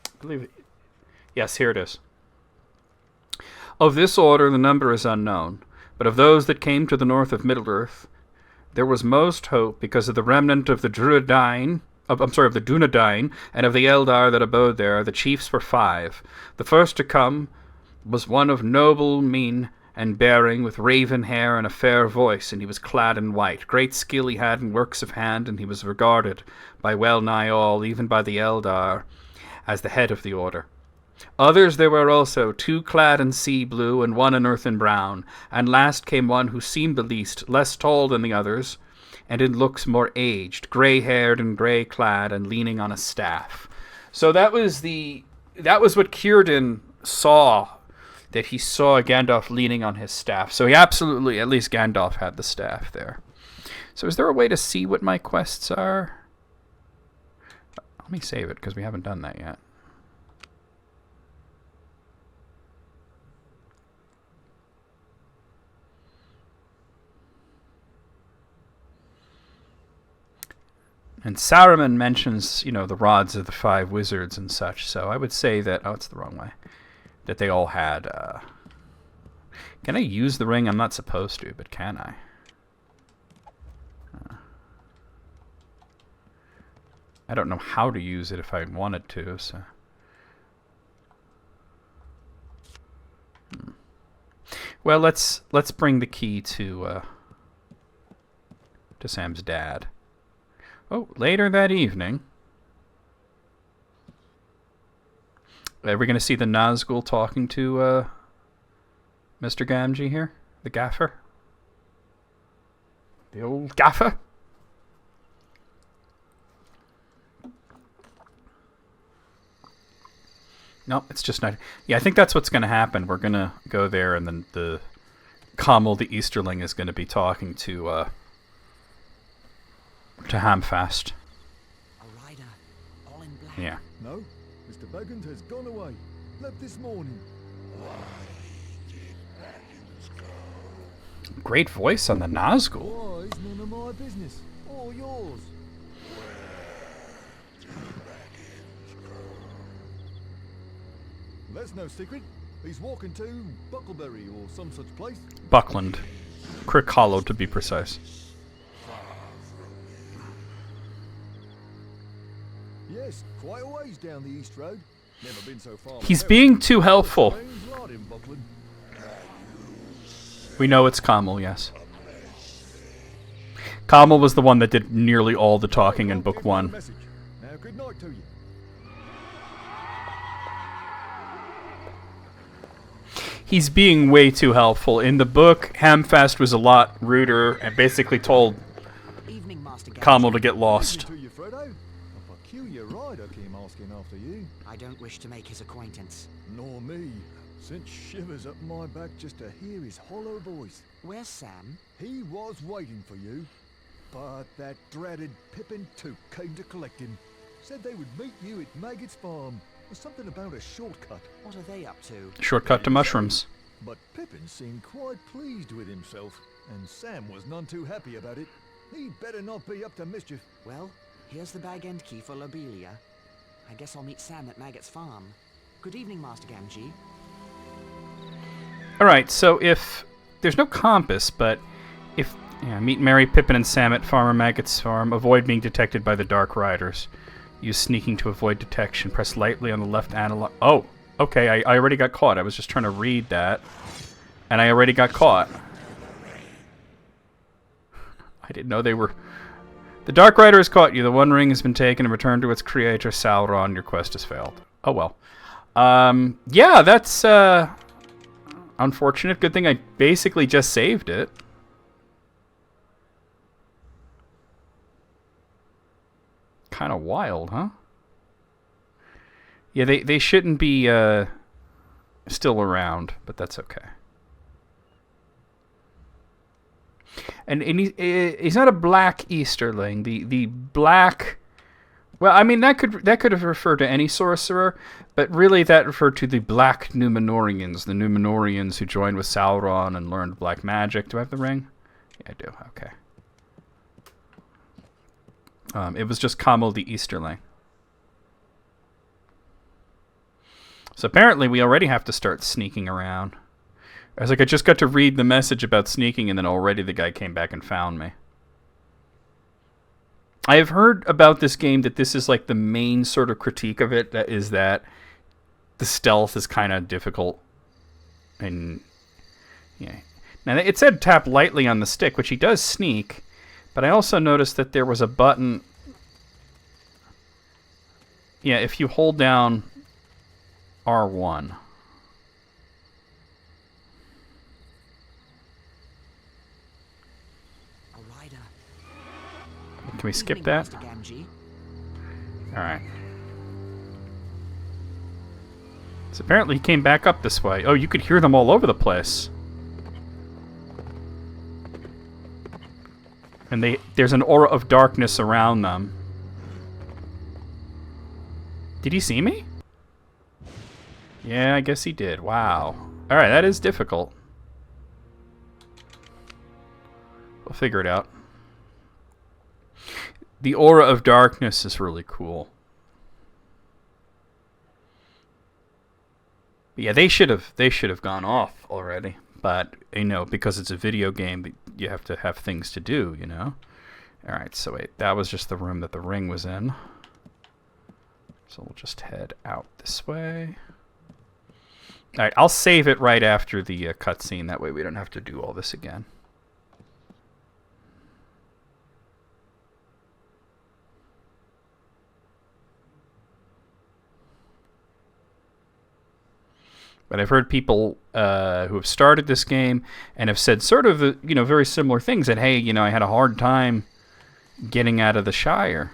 I believe it. Yes, here it is. Of this order the number is unknown, but of those that came to the north of Middle-earth, there was most hope because of the remnant of the Dunedain, of the Dunedain, and of the Eldar that abode there. The chiefs were 5. The first to come was one of noble mien and bearing, with raven hair and a fair voice, and he was clad in white. Great skill he had in works of hand, and he was regarded by well nigh all, even by the Eldar, as the head of the order. Others there were also, 2 clad in sea blue, and 1 in earthen brown. And last came one who seemed the least, less tall than the others, and in looks more aged, grey-haired and grey-clad, and leaning on a staff. So that was what Círdan saw, that he saw Gandalf leaning on his staff. So he absolutely, at least Gandalf had the staff there. So is there a way to see what my quests are? Let me save it, because we haven't done that yet. And Saruman mentions, you know, the rods of the 5 wizards and such. So I would say that... oh, it's the wrong way. That they all had... can I use the ring? I'm not supposed to, but can I? I don't know how to use it if I wanted to, so... Well, let's bring the key to Sam's dad. Oh, later that evening. Are we going to see the Nazgul talking to Mr. Gamgee here? The Gaffer? The old Gaffer? No, it's just not... yeah, I think that's what's going to happen. We're going to go there, and then the Kamal the Easterling is going to be talking to Hamfast. A rider, all in black. Yeah. No, Mr. Baggins has gone away. Left this morning. Great voice on the Nazgul. Why is none of my business, or yours? That's no secret. He's walking to Buckleberry or some such place. Buckland. Crick Hollow, to be precise. Yes, quite a ways down the East Road. Never been so far. He's being too helpful. We know it's Kamal, yes. Kamal was the one that did nearly all the talking in Book 1. Now, good night to you. He's being way too helpful. In the book, Hamfast was a lot ruder and basically told Evening, Master Kamal to get lost. To you, Frodo. A peculiar rider came asking after you. I don't wish to make his acquaintance. Nor me. Sent shivers up my back just to hear his hollow voice. Where's Sam? He was waiting for you. But that dreaded Pippin Took came to collect him. Said they would meet you at Maggot's farm. There's something about a shortcut. What are they up to? Shortcut to mushrooms. But Pippin seemed quite pleased with himself, and Sam was none too happy about it. He'd better not be up to mischief. Well, here's the bag end key for Lobelia. I guess I'll meet Sam at Maggot's farm. Good evening, Master Gamgee. Alright, so if there's no compass, but if meet Merry, Pippin, and Sam at Farmer Maggot's farm. Avoid being detected by the Dark Riders. Use sneaking to avoid detection. Press lightly on the left analog. Oh, okay. I already got caught. I was just trying to read that, and I already got caught. I didn't know they were. The Dark Rider has caught you. The One Ring has been taken and returned to its creator, Sauron. Your quest has failed. Oh well. Yeah, that's unfortunate. Good thing I basically just saved it. Kind of wild, huh? Yeah, they shouldn't be still around, but that's okay. And he's not a black Easterling. The black. Well, I mean that could have referred to any sorcerer, but really that referred to the black Númenóreans, the Númenóreans who joined with Sauron and learned black magic. Do I have the ring? Yeah, I do. Okay. It was just Camel the Easterling. So apparently we already have to start sneaking around. I was like, I just got to read the message about sneaking, and then already the guy came back and found me. I have heard about this game that this is like the main sort of critique of it, that is that the stealth is kind of difficult. And yeah. Now it said tap lightly on the stick, which he does sneak, but I also noticed that there was a button. Yeah, if you hold down R1. Can we skip that? Alright. So apparently he came back up this way. Oh, you could hear them all over the place. And there's an aura of darkness around them. Did he see me? Yeah, I guess he did. Wow. Alright, that is difficult. We'll figure it out. The aura of darkness is really cool. But yeah, they should have gone off already. But you know, because it's a video game, you have to have things to do, you know. All right, so wait, that was just the room that the ring was in. So we'll just head out this way. All right, I'll save it right after the cutscene. That way we don't have to do all this again. But I've heard people who have started this game and have said sort of, you know, very similar things. That, hey, you know, I had a hard time getting out of the Shire.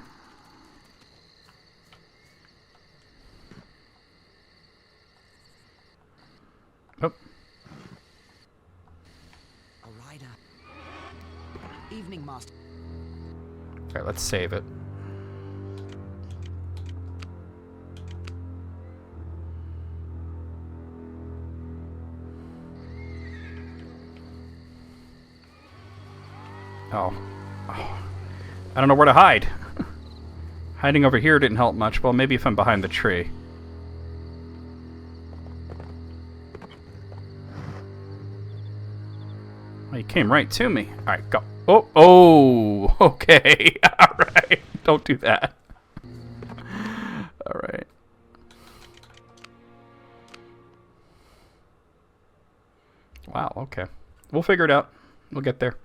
Oh. A rider. Evening, Master. All right, let's save it. Oh. I don't know where to hide. Hiding over here didn't help much. Well, maybe if I'm behind the tree. Well, he came right to me. Alright, go. Oh, okay. Alright. Don't do that. Alright. Wow, okay. We'll figure it out. We'll get there.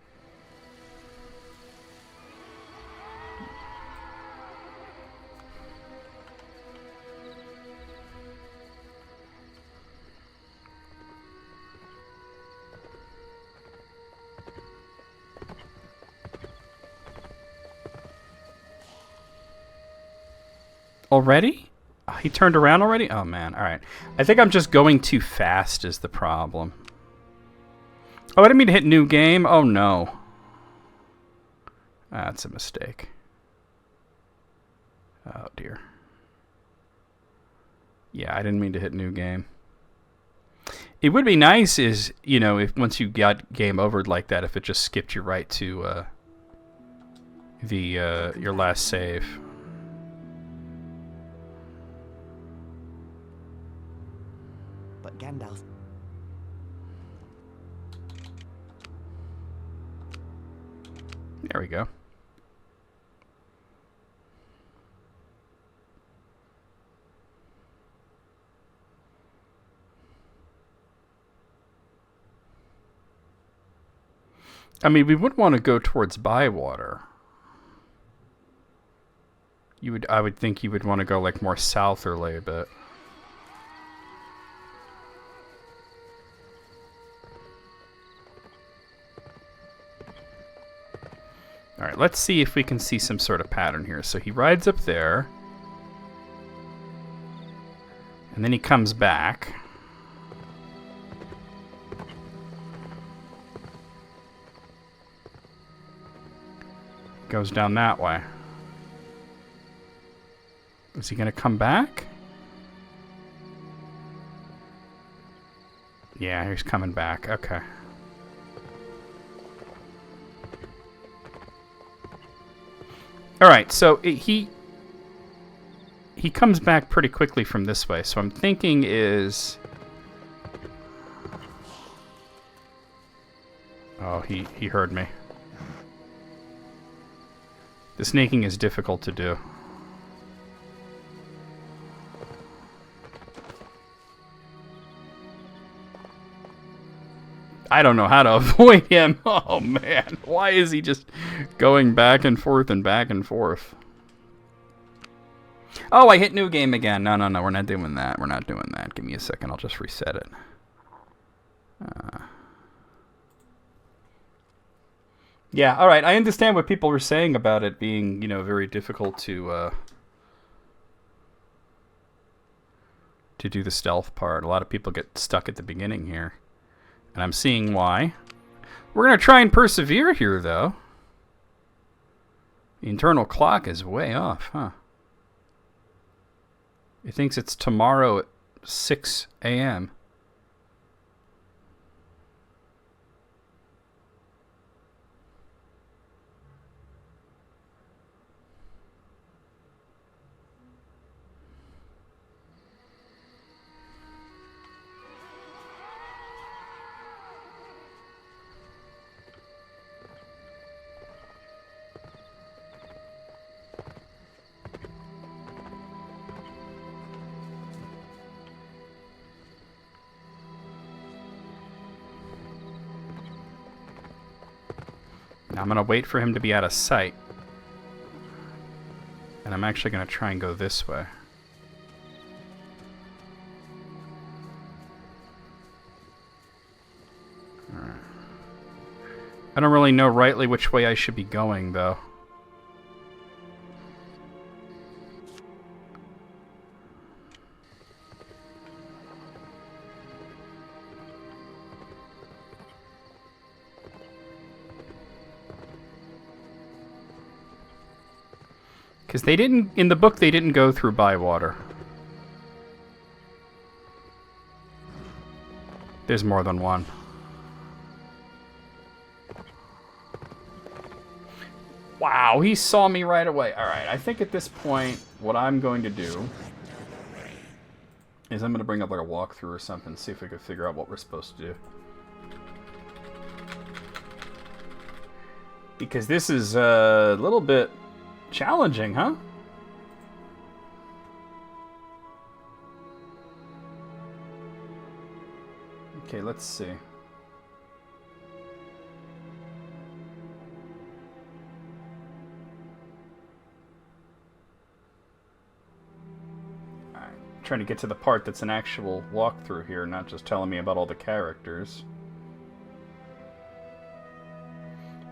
Already? He turned around already? Oh, man. All right. I think I'm just going too fast is the problem. Oh, I didn't mean to hit new game. Oh, no. That's a mistake. Oh, dear. Yeah, I didn't mean to hit new game. It would be nice is, you know, if once you got game overed like that, if it just skipped you right to your last save. But Gandalf. There we go. I mean, we would want to go towards Bywater. I would think you would want to go like more southerly a bit. All right, let's see if we can see some sort of pattern here. So he rides up there, and then he comes back. Goes down that way. Is he going to come back? Yeah, he's coming back. Okay. All right, so he comes back pretty quickly from this way. So I'm thinking is... Oh, he heard me. The snaking is difficult to do. I don't know how to avoid him. Oh, man. Why is he just going back and forth and back and forth? Oh, I hit new game again. No. We're not doing that. We're not doing that. Give me a second. I'll just reset it. Yeah, all right. I understand what people were saying about it being, very difficult to do the stealth part. A lot of people get stuck at the beginning here. And I'm seeing why. We're going to try and persevere here, though. The internal clock is way off, huh? It thinks it's tomorrow at 6 a.m. I'm going to wait for him to be out of sight. And I'm actually going to try and go this way. Alright. I don't really know rightly which way I should be going, though. Because they didn't, in the book, they didn't go through Bywater. There's more than one. Wow, he saw me right away. Alright, I think at this point, what I'm going to do is I'm going to bring up like a walkthrough or something, see if we can figure out what we're supposed to do. Because this is a little bit challenging, huh? Okay, let's see. Alright, trying to get to the part that's an actual walkthrough here, not just telling me about all the characters.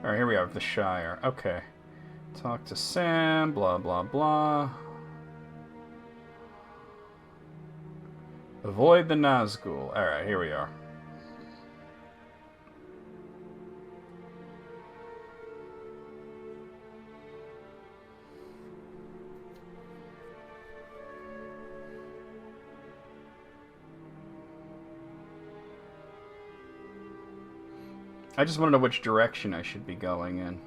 Alright, here we are, the Shire. Okay. Talk to Sam, blah, blah, blah. Avoid the Nazgul. Alright, here we are. I just want to know which direction I should be going in.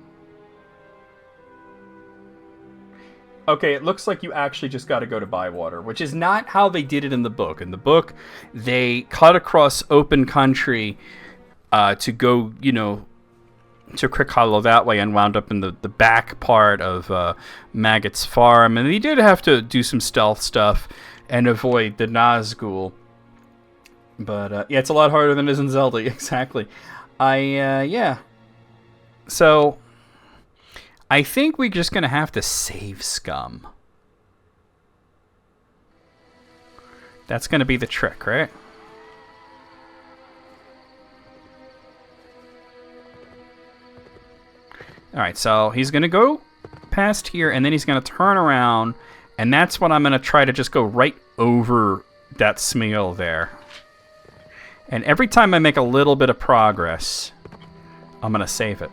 Okay, it looks like you actually just got to go to Bywater, which is not how they did it in the book. In the book, they cut across open country to go, to Crick Hollow that way and wound up in the back part of Maggot's farm. And he did have to do some stealth stuff and avoid the Nazgul. But, yeah, it's a lot harder than it is in Zelda. Exactly. Yeah. So, I think we're just going to have to save Scum. That's going to be the trick, right? Alright, so he's going to go past here, and then he's going to turn around, and that's what I'm going to try to just go right over that Smeagol there. And every time I make a little bit of progress, I'm going to save it.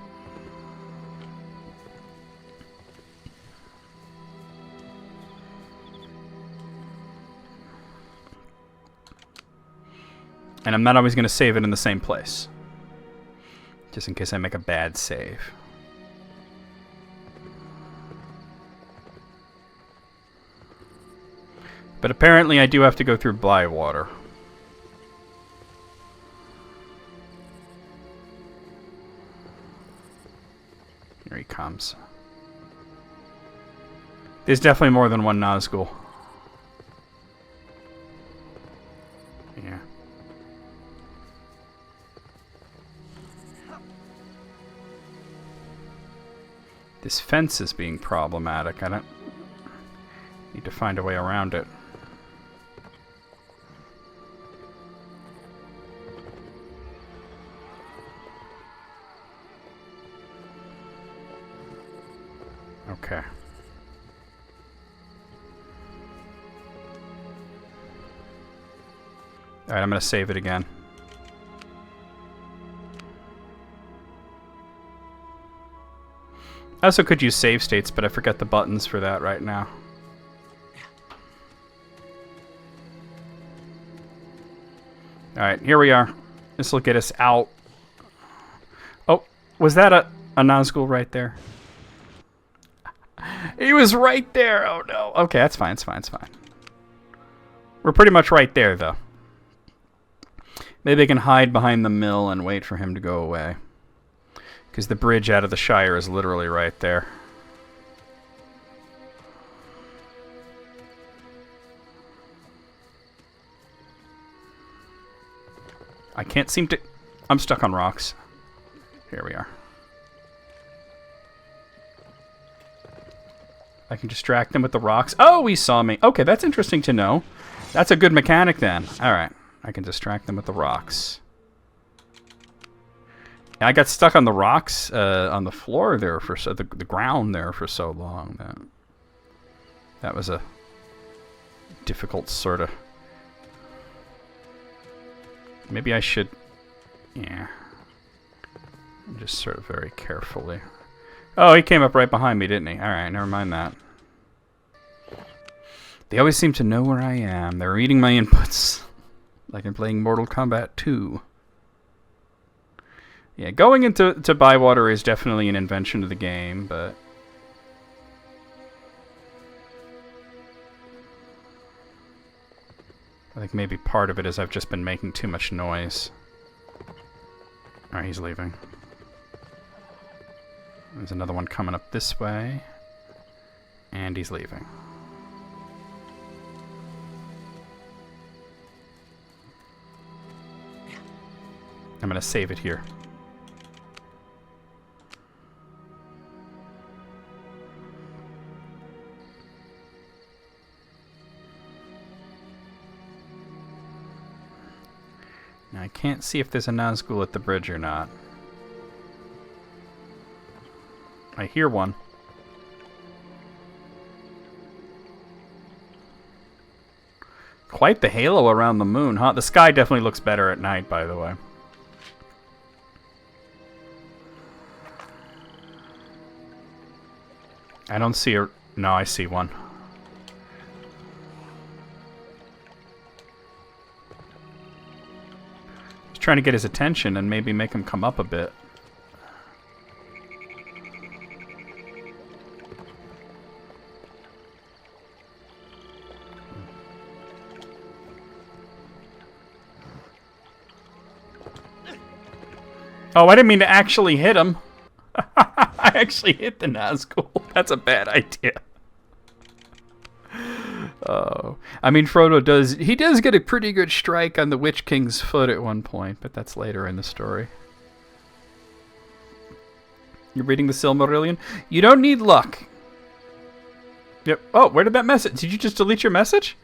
And I'm not always going to save it in the same place, just in case I make a bad save. But apparently I do have to go through Bywater. Here he comes. There's definitely more than one Nazgul. Yeah. This fence is being problematic. I don't need to find a way around it. Okay. Alright, I'm going to save it again. I also could use save states, but I forget the buttons for that right now. Alright, here we are. This will get us out. Oh, was that a Nazgul right there? He was right there! Oh no. Okay, that's fine, it's fine, it's fine. We're pretty much right there, though. Maybe I can hide behind the mill and wait for him to go away. Because the bridge out of the Shire is literally right there. I can't seem to... I'm stuck on rocks. Here we are. I can distract them with the rocks. Oh, he saw me. Okay, that's interesting to know. That's a good mechanic then. Alright. I can distract them with the rocks. I got stuck on the rocks, on the floor there for the ground there for so long. That was a difficult sort of... Maybe I should... Yeah. Just sort of very carefully... Oh, he came up right behind me, didn't he? Alright, never mind that. They always seem to know where I am. They're reading my inputs. Like I'm playing Mortal Kombat 2. Yeah, going into Bywater is definitely an invention of the game, but... I think maybe part of it is I've just been making too much noise. Alright, he's leaving. There's another one coming up this way. And he's leaving. I'm going to save it here. Now I can't see if there's a Nazgul at the bridge or not. I hear one. Quite the halo around the moon, huh? The sky definitely looks better at night, by the way. I don't see a... No, I see one. Just trying to get his attention and maybe make him come up a bit. Oh, I didn't mean to actually hit him. I actually hit the Nazgul. That's a bad idea. Oh, I mean, Frodo does get a pretty good strike on the Witch King's foot at one point, but that's later in the story. You're reading the Silmarillion? You don't need luck. Yep. Oh, where did that message? Did you just delete your message?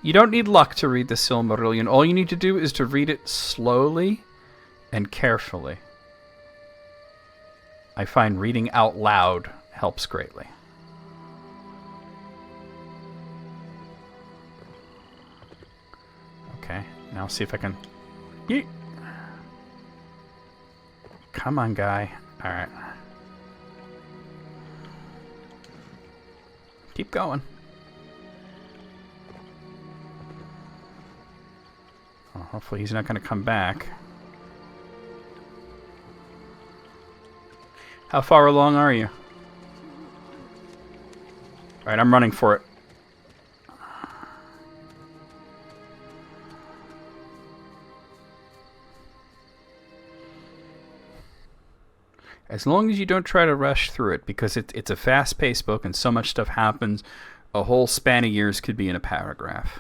You don't need luck to read the Silmarillion. All you need to do is to read it slowly and carefully. I find reading out loud helps greatly. Okay, now see if I can... Yeet. Come on, guy. Alright. Keep going. Oh, hopefully he's not going to come back. How far along are you? Alright, I'm running for it. As long as you don't try to rush through it, because it's a fast-paced book and so much stuff happens, a whole span of years could be in a paragraph.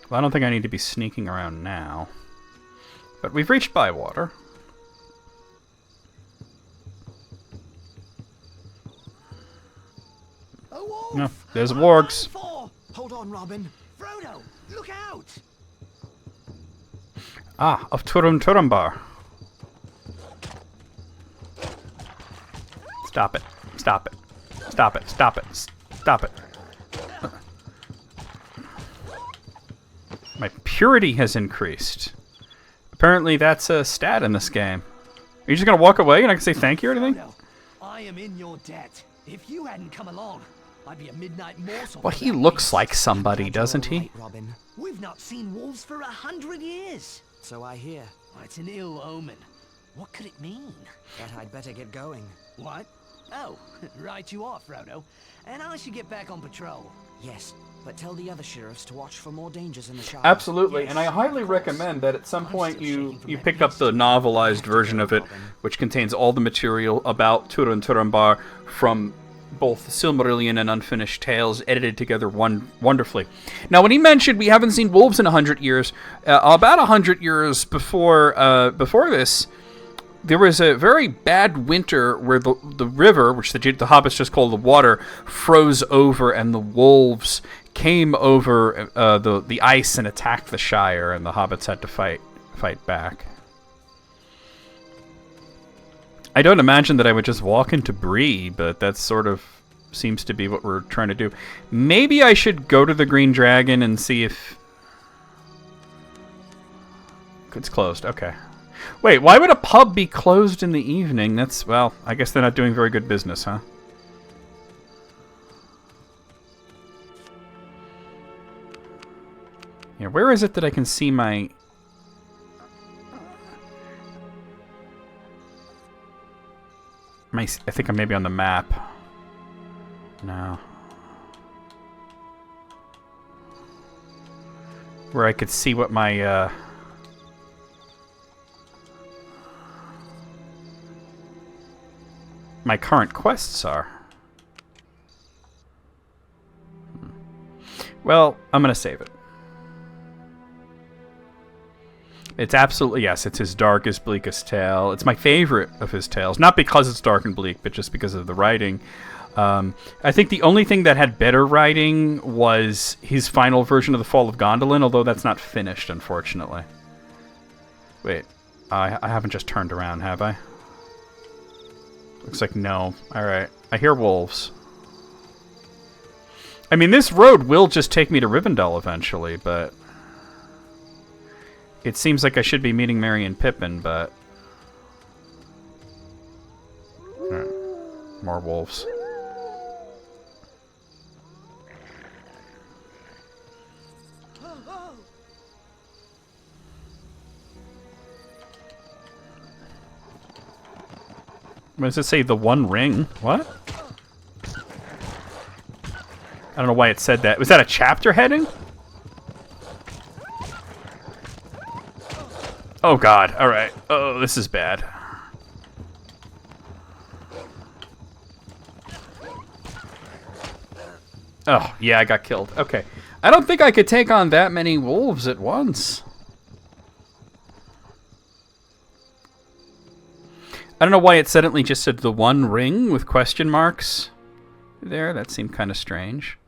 Well, I don't think I need to be sneaking around now. But we've reached Bywater. No, there's wargs. Hold on, Robin. Frodo, look out! Ah, of Turambar. Stop it. Stop it. Stop it. Stop it. Stop it. My purity has increased. Apparently that's a stat in this game. Are you just going to walk away and I can say thank you or anything? Frodo, I am in your debt. If you hadn't come along, I'd be a midnight morsel. Well, he looks like somebody, doesn't he? Right, Robin. We've not seen wolves for 100 years. So I hear. Oh, it's an ill omen. What could it mean? That I'd better get going. What? Oh, right you are, Frodo. And I should get back on patrol. Yes, but tell the other sheriffs to watch for more dangers in the Shire. Absolutely, Yes, and I highly of course. recommend that at some I'm point still you shaking from that pick up the beast. novelized version of it, which contains all the material about Turambar from both Silmarillion and Unfinished Tales, edited together wonderfully. Now, when he mentioned we haven't seen wolves in 100 years, about 100 years before this, there was a very bad winter where the river, which the hobbits just call the water, froze over, and the wolves came over the ice and attacked the Shire, and the hobbits had to fight back. I don't imagine that I would just walk into Bree, but that sort of seems to be what we're trying to do. Maybe I should go to the Green Dragon and see if... It's closed, okay. Wait, why would a pub be closed in the evening? That's, well, I guess they're not doing very good business, huh? Yeah, where is it that I can see my... I think I'm maybe on the map. No. Where I could see what my, my current quests are. Well, I'm gonna save it. It's absolutely, yes, it's his darkest, bleakest tale. It's my favorite of his tales. Not because it's dark and bleak, but just because of the writing. I think the only thing that had better writing was his final version of The Fall of Gondolin, although that's not finished, unfortunately. Wait, I haven't just turned around, have I? Looks like no. Alright, I hear wolves. I mean, this road will just take me to Rivendell eventually, but... It seems like I should be meeting Merry and Pippin, but... Right. More wolves. What does it say? The One Ring? What? I don't know why it said that. Was that a chapter heading? Oh god, alright. Oh, this is bad. Oh, yeah, I got killed. Okay. I don't think I could take on that many wolves at once. I don't know why it suddenly just said the one ring with question marks there. That seemed kind of strange.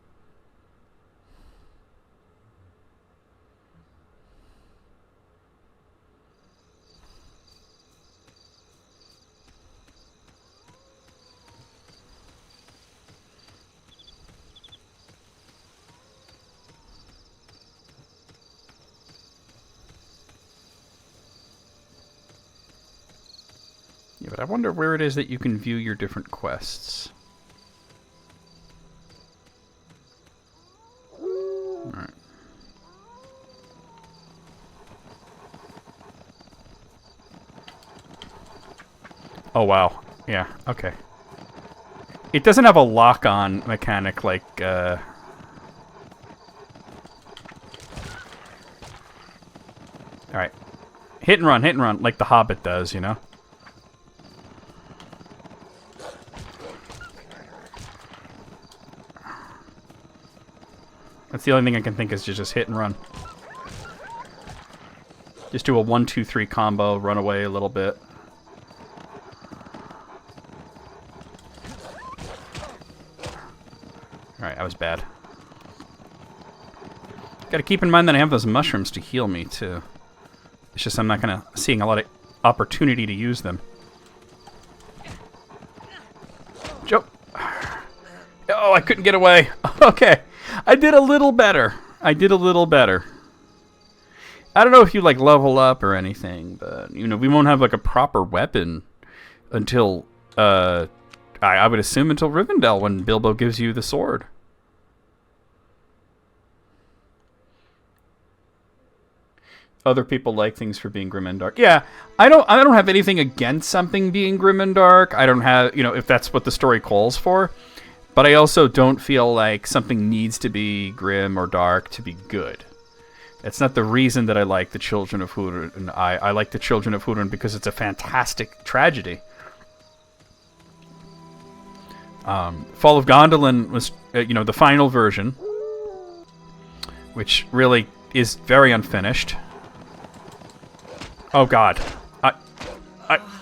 Yeah, but I wonder where it is that you can view your different quests. Alright. Oh, wow. Yeah, okay. It doesn't have a lock-on mechanic like, Alright. Hit and run, like the Hobbit does, you know? That's the only thing I can think is to just hit and run. Just do a 1-2-3 combo, run away a little bit. Alright, that was bad. Gotta keep in mind that I have those mushrooms to heal me, too. It's just I'm not gonna seeing a lot of opportunity to use them. Jump! Oh, I couldn't get away. Okay. I did a little better. I did a little better. I don't know if you, like, level up or anything, but, you know, we won't have, like, a proper weapon until, I would assume until Rivendell, when Bilbo gives you the sword. Other people like things for being grim and dark. Yeah, I don't have anything against something being grim and dark. I don't have, you know, if that's what the story calls for. But I also don't feel like something needs to be grim or dark to be good. That's not the reason that I like The Children of Húrin. I like The Children of Húrin because it's a fantastic tragedy. Fall of Gondolin was, you know, the final version, which really is very unfinished. Oh god.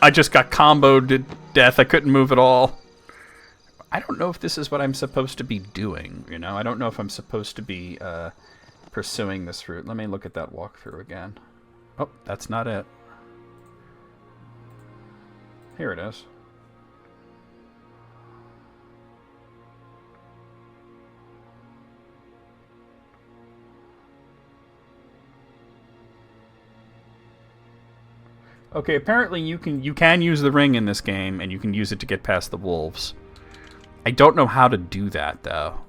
I just got comboed to death. I couldn't move at all. I don't know if this is what I'm supposed to be doing, you know? I don't know if I'm supposed to be pursuing this route. Let me look at that walkthrough again. Oh, that's not it. Here it is. Okay, apparently you can use the ring in this game, and you can use it to get past the wolves. I don't know how to do that, though.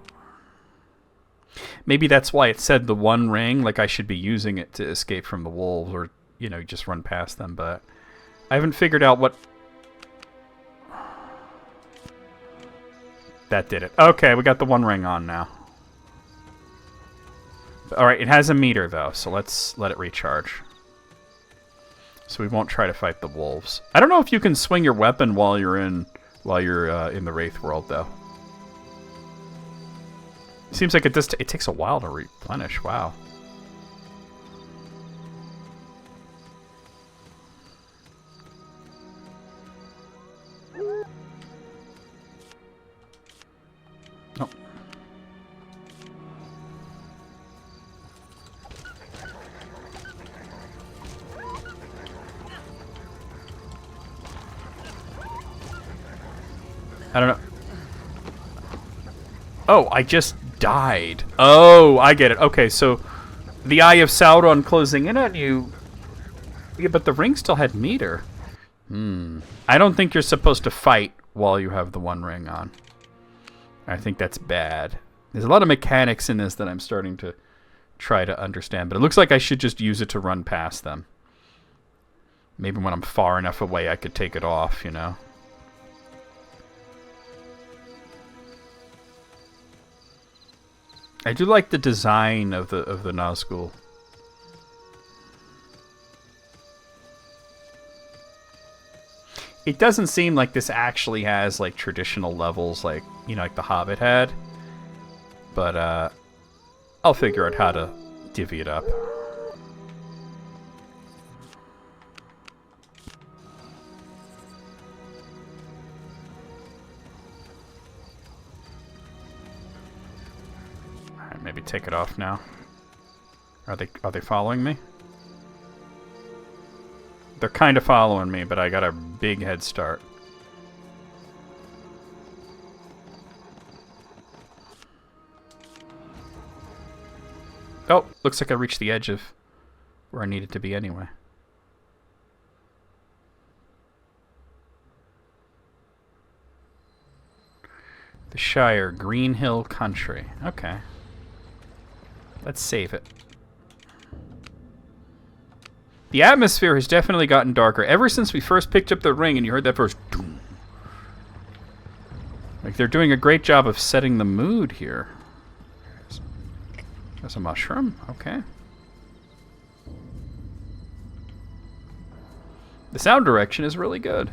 Maybe that's why it said the one ring, like I should be using it to escape from the wolves, or, you know, just run past them, but I haven't figured out what... That did it. Okay, we got the one ring on now. Alright, it has a meter, though, so let's let it recharge. So we won't try to fight the wolves. I don't know if you can swing your weapon while you're in the Wraith world, though. Seems like it takes a while to replenish. Wow. Oh. I don't know. Oh, I just died. Oh, I get it. Okay, so the Eye of Sauron closing in on you. Yeah, but the ring still had meter. I don't think you're supposed to fight while you have the one ring on. I think that's bad. There's a lot of mechanics in this that I'm starting to try to understand, but it looks like I should just use it to run past them. Maybe when I'm far enough away I could take it off, you know? I do like the design of the Nazgul. It doesn't seem like this actually has like traditional levels like, you know, like the Hobbit had. But I'll figure out how to divvy it up. Alright, maybe take it off now. Are they following me? They're kind of following me, but I got a big head start. Oh, looks like I reached the edge of where I needed to be anyway. The Shire, Green Hill Country. Okay. Let's save it. The atmosphere has definitely gotten darker ever since we first picked up the ring and you heard that first doom. Like, they're doing a great job of setting the mood here. There's a mushroom. Okay. The sound direction is really good.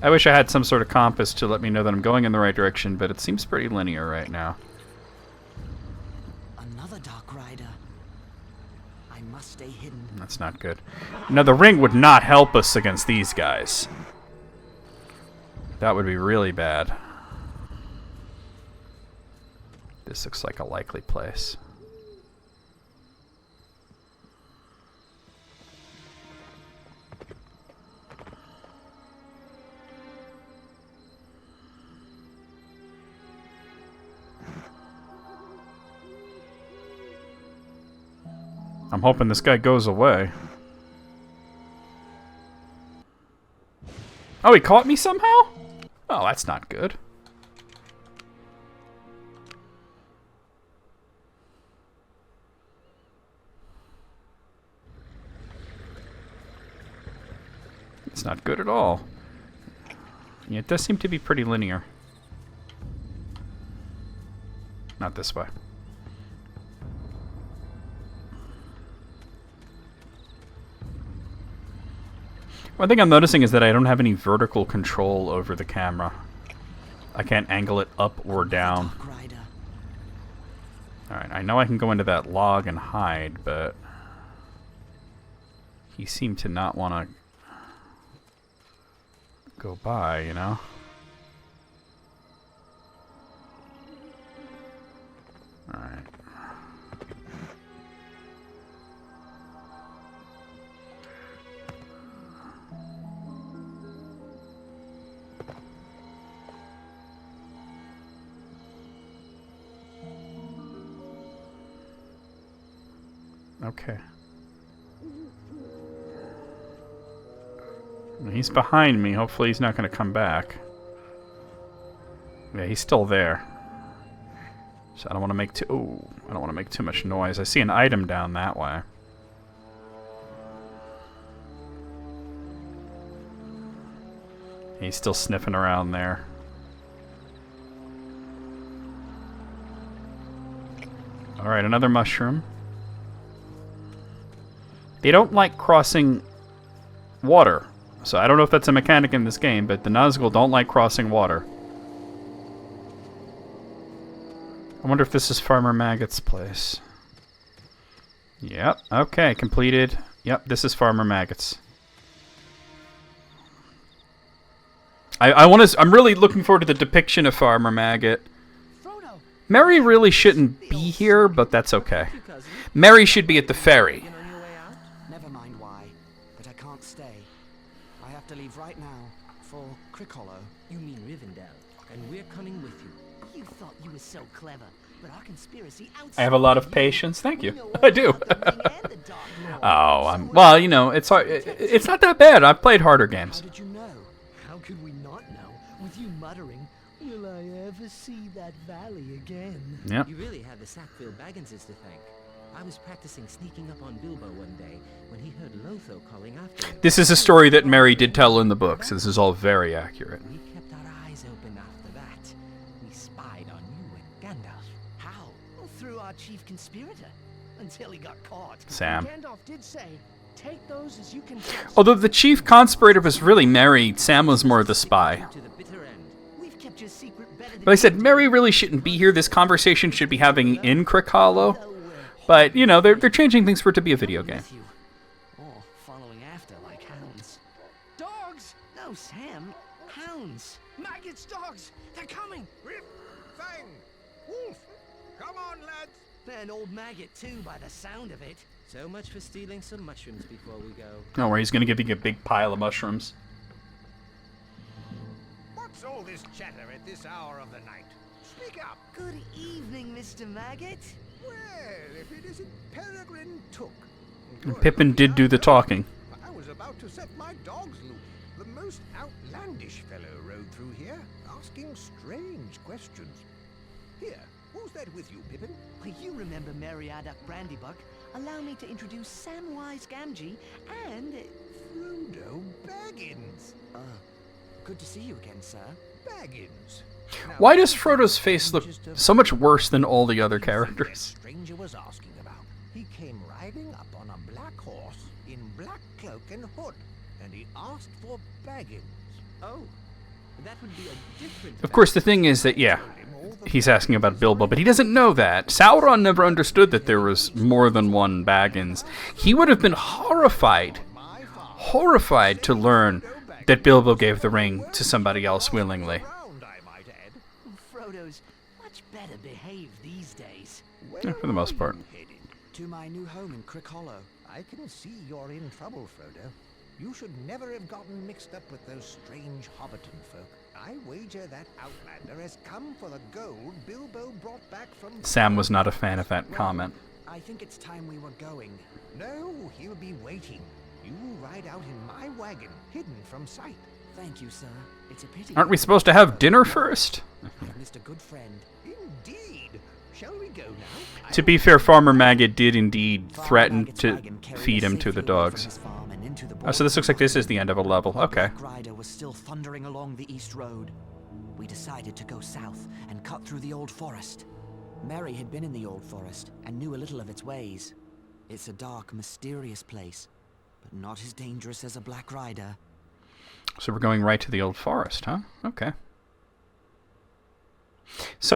I wish I had some sort of compass to let me know that I'm going in the right direction, but it seems pretty linear right now. Another Dark Rider. I must stay hidden. That's not good. Now, the ring would not help us against these guys. That would be really bad. This looks like a likely place. I'm hoping this guy goes away. Oh, he caught me somehow? Oh, that's not good. It's not good at all. Yeah, it does seem to be pretty linear. Not this way. One thing I'm noticing is that I don't have any vertical control over the camera. I can't angle it up or down. Alright, I know I can go into that log and hide, but he seemed to not want to go by, you know? Alright. Okay. He's behind me. Hopefully he's not going to come back. Yeah, he's still there. So I don't want to make I don't want to make too much noise. I see an item down that way. He's still sniffing around there. Alright, another mushroom. They don't like crossing water. So I don't know if that's a mechanic in this game, but the Nazgul don't like crossing water. I wonder if this is Farmer Maggot's place. Yep, okay, completed. Yep, this is Farmer Maggot's. I'm really looking forward to the depiction of Farmer Maggot. Merry really shouldn't be here, but that's okay. Merry should be at the ferry. Never mind why, but I can't stay. I have to leave right now for Crick Hollow. You mean Rivendell, and we're coming with you. You thought you were so clever, but our conspiracy outside. I have a lot of patience. Thank you. I do. Well, you know, it's hard. It's not that bad. I've played harder games. How did you know? How could we not know? With you muttering, "Will I ever see that valley again?" Yep. You really have the Sackville Bagginses to thank. I was practicing sneaking up on Bilbo one day when he heard Lotho calling after him. This is a story that Merry did tell in the book, so this is all very accurate. We kept our eyes open after that. We spied on you and Gandalf. How? Well, through our chief conspirator. Until he got caught. Sam. Gandalf did say, Take those as you can trust. Although the chief conspirator was really Merry, Sam was more the spy. To the bitter end. We've kept your secret better than But I said Merry really shouldn't be here. This conversation should be having in Crick Hollow. But, you know, they're changing things for it to be a video game. you. Or following after like hounds. Dogs! No, Sam. Hounds. Maggot's dogs! They're coming! Rip, Fang, Wolf, come on, lads. And old Maggot, too, by the sound of it. So much for stealing some mushrooms before we go. Don't worry, he's going to give you a big pile of mushrooms. What's all this chatter at this hour of the night? Speak up. Good evening, Mr. Maggot. Well, if it isn't Peregrine Took. And Pippin did do the talking. I was about to set my dogs loose. The most outlandish fellow rode through here, asking strange questions. Here, who's that with you, Pippin? Well, you remember Mary Addock Brandybuck. Allow me to introduce Samwise Gamgee and... Frodo Baggins. Good to see you again, sir. Baggins. Why does Frodo's face look so much worse than all the other That characters? stranger was asking about. He came riding up on a black horse in black cloak and hood, and he asked for Baggins. Oh, that would be a different... Of course, the thing is that, yeah, he's asking about Bilbo, but he doesn't know that. Sauron never understood that there was more than one Baggins. He would have been horrified to learn that Bilbo gave the ring to somebody else willingly. Round, I might add. Frodo's much better behaved these days. Yeah, for the most part. Headed. To my new home in Crick Hollow. I can see you're in trouble, Frodo. You should never have gotten mixed up with those strange Hobbiton folk. I wager that Outlander has come for the gold Bilbo brought back from... Sam was not a fan of that comment. I think it's time we were going. No, he'll be waiting. You ride out in my wagon, hidden from sight. Thank you, sir. It's a pity. Aren't we supposed to have dinner first? I've missed a good friend. Indeed. Shall we go now? To be fair, Farmer Maggot did indeed Farmer threaten Maggot's to wagon carried feed us him to the safely away from dogs. his farm and into the Oh, so this looks like this is the end of a level. The Okay. Black Rider was still thundering along the East Road. We decided to go south and cut through the Old Forest. Mary had been in the Old Forest and knew a little of its ways. It's a dark, mysterious place, but not as dangerous as a Black Rider. So we're going right to the Old Forest, huh? Okay.